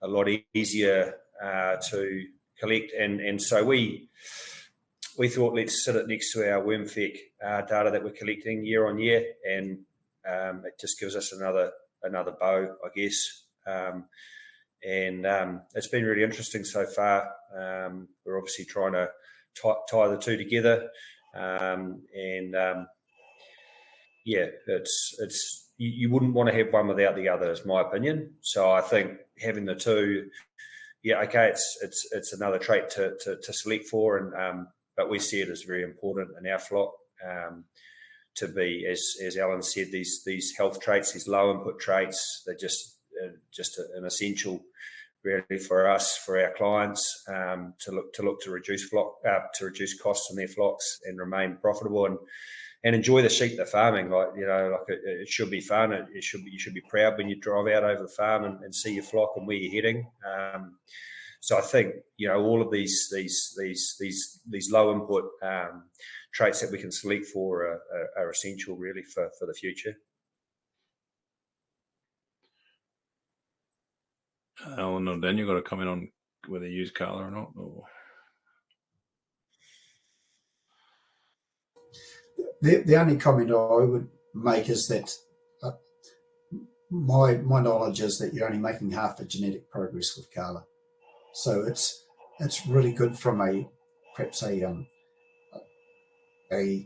a lot easier to collect, and so we thought, let's sit it next to our WormFEC data that we're collecting year on year, and it just gives us another bow, I guess. And it's been really interesting so far. We're obviously trying to tie the two together, yeah, it's you wouldn't want to have one without the other, is my opinion. So I think having the two, yeah, okay, it's another trait to select for, and but we see it as very important in our flock to be, as Alan said, these health traits, these low input traits, they're just an essential really for us, for our clients, to look to reduce costs in their flocks and remain profitable and enjoy the sheep they're farming. Like, it should be fun. You should be proud when you drive out over the farm and see your flock and where you're heading. So I think all of these low input traits that we can select for are essential really for the future. Alan or Dan, you got a comment on whether you use Carla or not? Or... The only comment I would make is that my knowledge is that you're only making half the genetic progress with Carla. So it's really good from perhaps a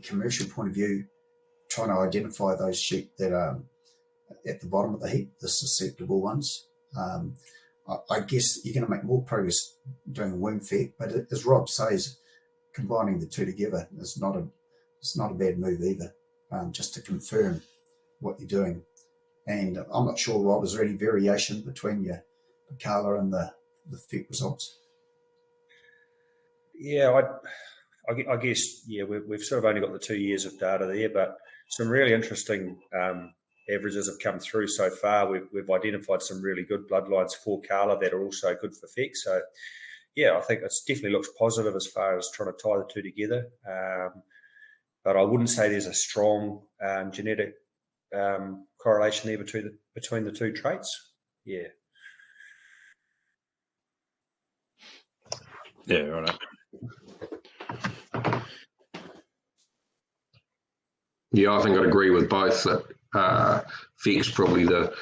commercial point of view, trying to identify those sheep that are at the bottom of the heap, the susceptible ones. I guess you're going to make more progress doing WormFEC, but as Rob says, combining the two together is not a bad move either, just to confirm what you're doing. And I'm not sure, Rob, is there any variation between the Carla and the FEC results? Yeah, I guess, yeah, we've sort of only got the 2 years of data there, but some really interesting averages have come through so far. We've identified some really good bloodlines for Carla that are also good for FEC. So, yeah, I think it definitely looks positive as far as trying to tie the two together. But I wouldn't say there's a strong genetic correlation there between the two traits. Yeah. Yeah, right. Yeah, I think I'd agree with both that FEC's probably the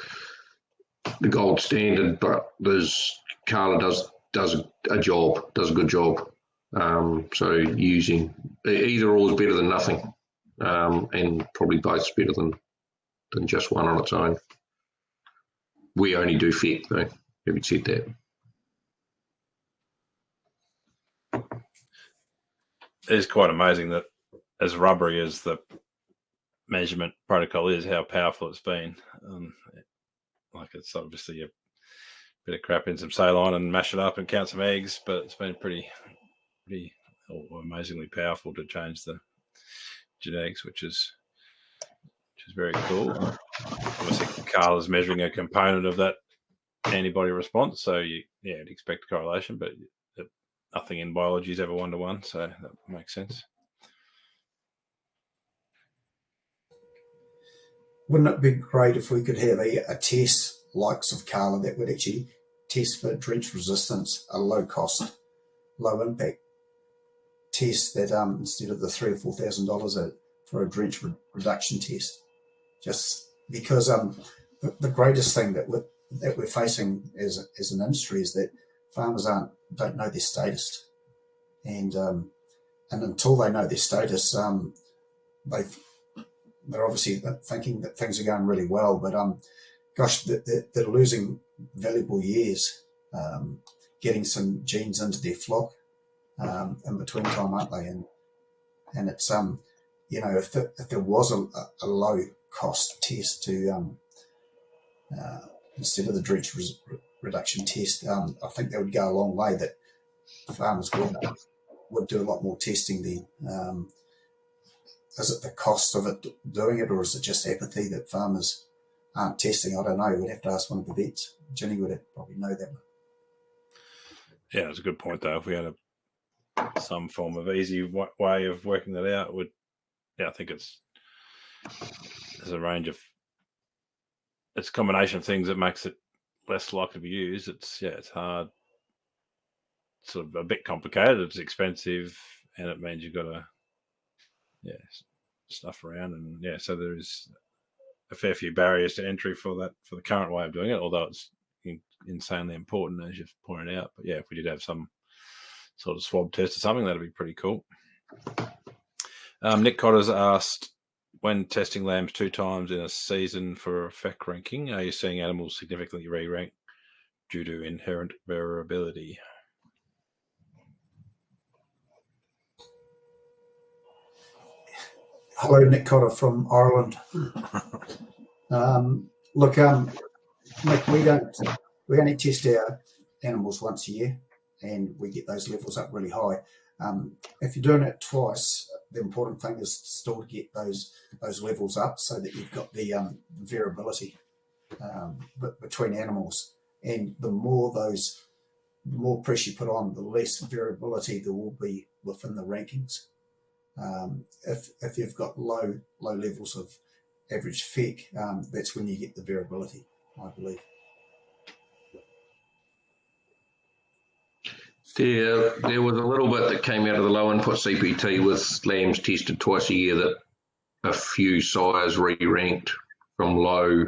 gold standard, but Carla does a good job. So using either or is better than nothing, and probably both's better than just one on its own. We only do FEC though. Having said that, it's quite amazing that as rubbery as the measurement protocol is, how powerful it's been. Like it's obviously a bit of crap in some saline and mash it up and count some eggs, but it's been pretty amazingly powerful to change the genetics, which is very cool. Obviously, Carla's measuring a component of that antibody response, so you'd expect correlation, but nothing in biology is ever one-to-one, so that makes sense. Wouldn't it be great if we could have a test likes of Carla that would actually test for drench resistance, a low cost, low impact test that instead of the $3,000 or $4,000 for a drench reduction test? Just because the greatest thing that we're facing as an industry is that farmers don't know their status, and until they know their status, they're obviously thinking that things are going really well, but gosh, they're losing valuable years getting some genes into their flock in between time, aren't they? And it's if there was a low cost test to instead of the drench reduction test, I think that would go a long way. That farmers would do a lot more testing then. Is it the cost of it doing it, or is it just apathy that farmers aren't testing? I don't know. We'd have to ask one of the vets. Ginny would probably know that one. Yeah, it's a good point though. If we had some form of easy way of working that out, I think there's a range of, it's a combination of things that makes it less likely to be used. It's hard, sort of a bit complicated. It's expensive, and it means you've got to stuff around, and so there is a fair few barriers to entry for the current way of doing it, although it's insanely important, as you've pointed out. But if we did have some sort of swab test or something, that'd be pretty cool. Nick Cotter's asked, when testing lambs 2 times in a season for FEC ranking, are you seeing animals significantly re-rank due to inherent variability? Hello, Nick Cotter from Ireland. Look, Nick, we only test our animals once a year, and we get those levels up really high. If you're doing it twice, the important thing is still to get those levels up so that you've got the variability between animals. And the more pressure you put on, the less variability there will be within the rankings. If you've got low levels of average FEC, that's when you get the variability, I believe. There was a little bit that came out of the low input CPT with lambs tested twice a year that a few sires re-ranked from low,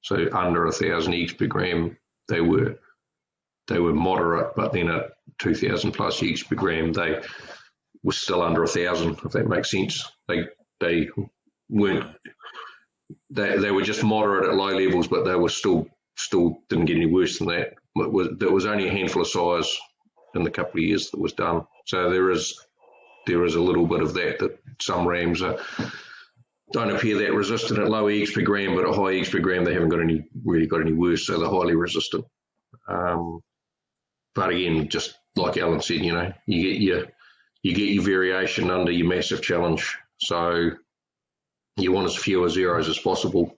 so under 1,000 eggs per gram. They were moderate, but then at 2,000 plus eggs per gram, they were still under 1,000. If that makes sense, they weren't. They were just moderate at low levels, but they were still didn't get any worse than that. There was only a handful of sires in the couple of years that was done. So there is a little bit of that some rams don't appear that resistant at low eggs per gram, but at high eggs per gram they haven't really got any worse, so they're highly resistant. But again, just like Alan said, you get your variation under your massive challenge. So you want as few zeros as possible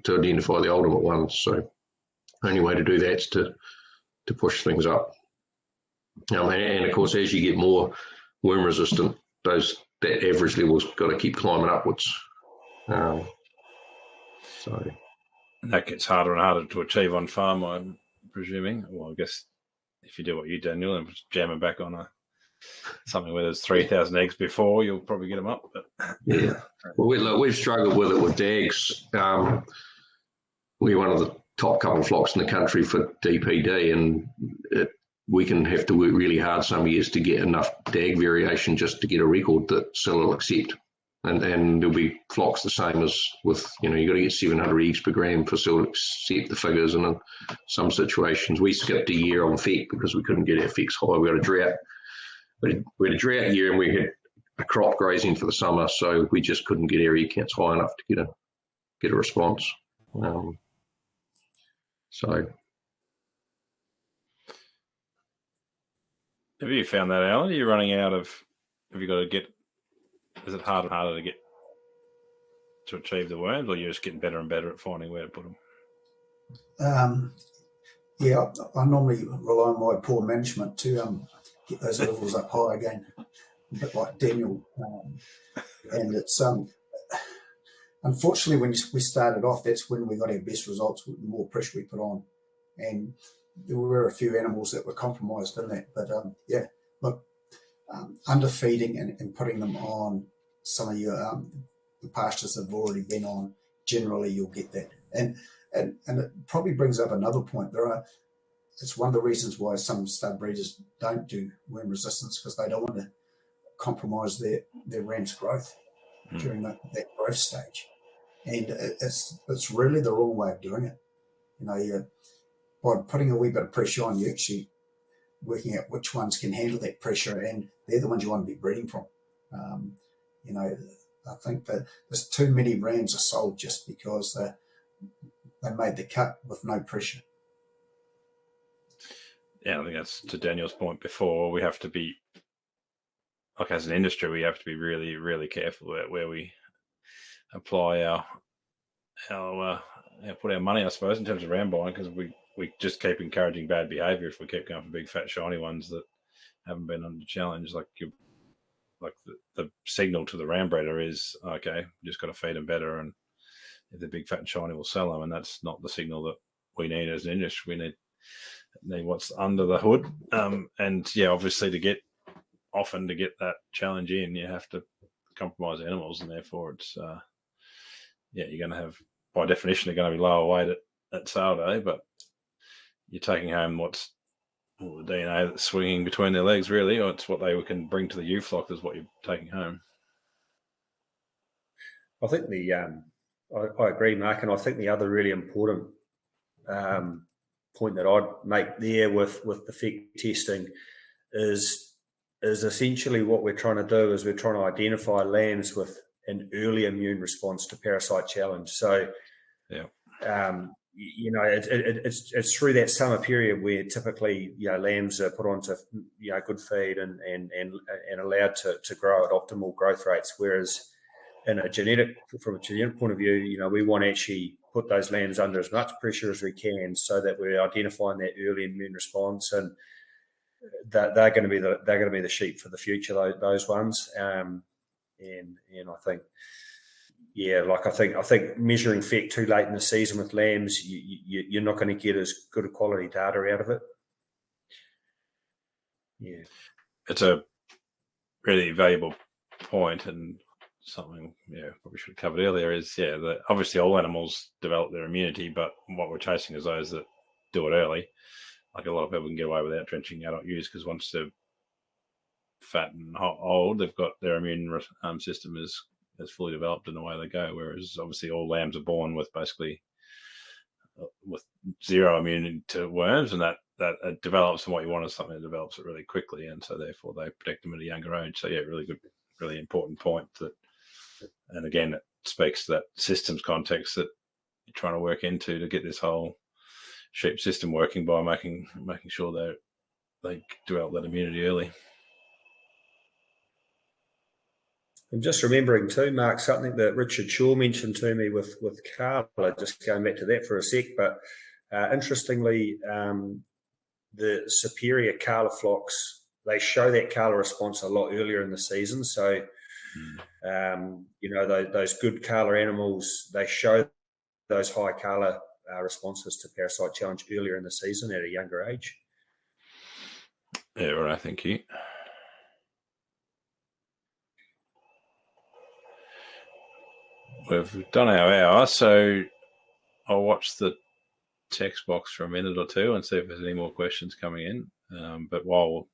to identify the ultimate ones. So the only way to do that is to push things up. And of course, as you get more worm resistant, that average level's got to keep climbing upwards. And that gets harder and harder to achieve on farm, I'm presuming. Well, I guess if you do what you do, Daniel, and jam them back on something where there's 3,000 eggs before, you'll probably get them up. But yeah, well, we've struggled with it with dags. We're one of the top couple of flocks in the country for DPD, and we can have to work really hard some years to get enough dag variation just to get a record that Cell will accept. And there'll be flocks the same as with, you've got to get 700 eggs per gram for Cell to accept the figures. And in some situations, we skipped a year on FEC because we couldn't get our FECs high. We had a drought. We had a drought year, and we had crop grazing for the summer, so we just couldn't get area counts high enough to get a response. So. Have you found that, Alan? Are you running out of? Have you got to get? Is it harder and harder to get to achieve the worms, or you're just getting better and better at finding where to put them? Yeah, I normally rely on my poor management to get those levels up high again, a bit like Daniel. And it's unfortunately when we started off, that's when we got our best results with the more pressure we put on, and there were a few animals that were compromised in that. But yeah, look, underfeeding and putting them on some of your the pastures they've already been on, generally you'll get that. And it probably brings up another point. It's one of the reasons why some stud breeders don't do worm resistance, because they don't want to compromise their ram's growth during that growth stage. And it's really the wrong way of doing it. You know, by putting a wee bit of pressure on, you actually working out which ones can handle that pressure, and they're the ones you want to be breeding from. You know, I think that there's too many rams are sold just because they made the cut with no pressure. Yeah, I think that's to Daniel's point before. We have to be, like as an industry, we have to be really, really careful about where we apply our put our money, I suppose, in terms of ram buying, because we just keep encouraging bad behaviour if we keep going for big, fat, shiny ones that haven't been under challenge. Like the signal to the ram breeder is, okay, we just got to feed them better, and if they're big, fat, and shiny, we'll sell them. And that's not the signal that we need as an industry. We need what's under the hood. And yeah, obviously to get that challenge in, you have to compromise animals, and therefore it's you're going to have, by definition, they're going to be lower weight at sale day, but you're taking home what's the DNA that's swinging between their legs, really, or it's what they can bring to the ewe flock is what you're taking home. I think I agree, Mark, and I think the other really important point that I'd make there with the FEC testing is essentially what we're trying to do is we're trying to identify lambs with an early immune response to parasite challenge. So, you know, it's through that summer period where typically, you know, lambs are put onto, you know, good feed and allowed to grow at optimal growth rates. Whereas from a genetic point of view, you know, we want to actually put those lambs under as much pressure as we can so that we're identifying that early immune response, and they're going to be the sheep for the future. Those ones, and I think. Yeah, like I think measuring FEC too late in the season with lambs, you're not going to get as good a quality data out of it. Yeah, it's a really valuable point, and something probably should have covered earlier is that obviously all animals develop their immunity, but what we're chasing is those that do it early. Like a lot of people can get away without drenching adult ewes because once they're fat and old, they've got their immune system is fully developed and away they go. Whereas obviously all lambs are born with basically with zero immunity to worms, and that develops, and what you want is something that develops it really quickly, and so therefore they protect them at a younger age. So yeah, really good, really important point. And again, it speaks to that systems context that you're trying to work into to get this whole sheep system working by making sure they develop that immunity early. I'm just remembering too, Mark, something that Richard Shaw mentioned to me with Carla, just going back to that for a sec, but interestingly, the superior Carla flocks, they show that Carla response a lot earlier in the season. So, you know, those good Carla animals, they show those high Carla responses to parasite challenge earlier in the season at a younger age. Yeah, right, thank you. We've done our hour, so I'll watch the text box for a minute or two and see if there's any more questions coming in. But while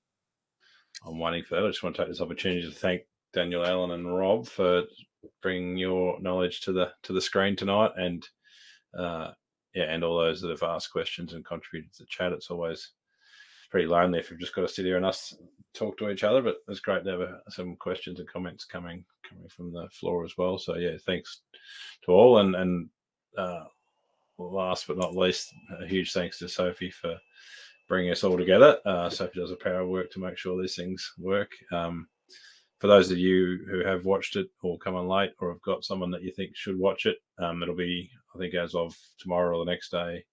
I'm waiting for that, I just want to take this opportunity to thank Daniel, Alan, and Rob for bringing your knowledge to the screen tonight, and and all those that have asked questions and contributed to the chat. It's always pretty lonely if you've just got to sit here and us talk to each other, but it's great to have some questions and comments coming from the floor as well. So yeah, thanks to all, and last but not least, a huge thanks to Sophie for bringing us all together. Sophie does a power of work to make sure these things work. For those of you who have watched it or come on late or have got someone that you think should watch it, it'll be, I think, as of tomorrow or the next day,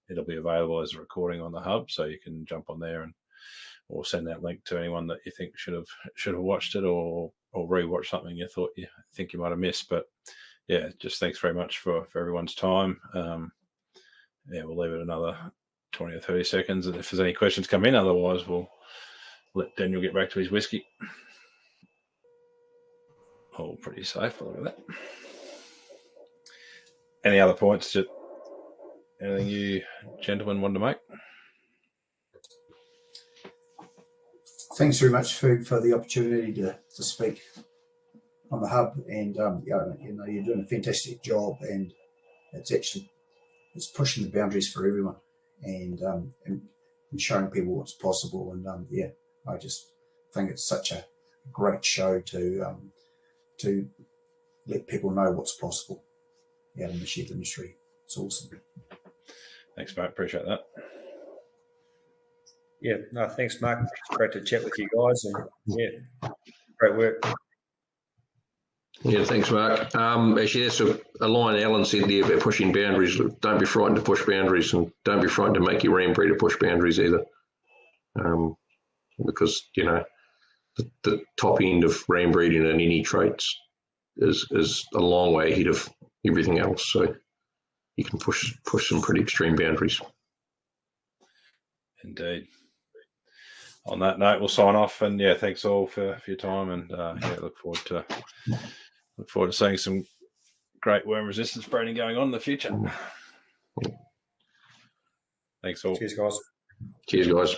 it'll be available as a recording on the hub, so you can jump on there or send that link to anyone that you think should have watched it or rewatch something you think you might have missed. But yeah, just thanks very much for everyone's time. Yeah, we'll leave it another 20 or 30 seconds, and if there's any questions come in, otherwise we'll let Daniel get back to his whiskey. All pretty safe. Look at that. Any other points? Anything you gentlemen wanted to make? Thanks very much for the opportunity to speak on the hub, and you're doing a fantastic job, and it's pushing the boundaries for everyone, and showing people what's possible, and I just think it's such a great show to let people know what's possible out in the shed industry. It's awesome. Thanks, mate. Appreciate that. Yeah, no, thanks, Mark. It's great to chat with you guys, and yeah, great work. Yeah, thanks, Mark. Actually, that's a line Alan said there about pushing boundaries. Don't be frightened to push boundaries, and don't be frightened to make your ram breeder push boundaries either. Because, the top end of ram breeding and any traits is a long way ahead of everything else. So you can push some pretty extreme boundaries. Indeed. On that note, we'll sign off, and yeah, thanks all for your time, and look forward to seeing some great worm resistance breeding going on in the future. Thanks all. Cheers, guys. Cheers, guys.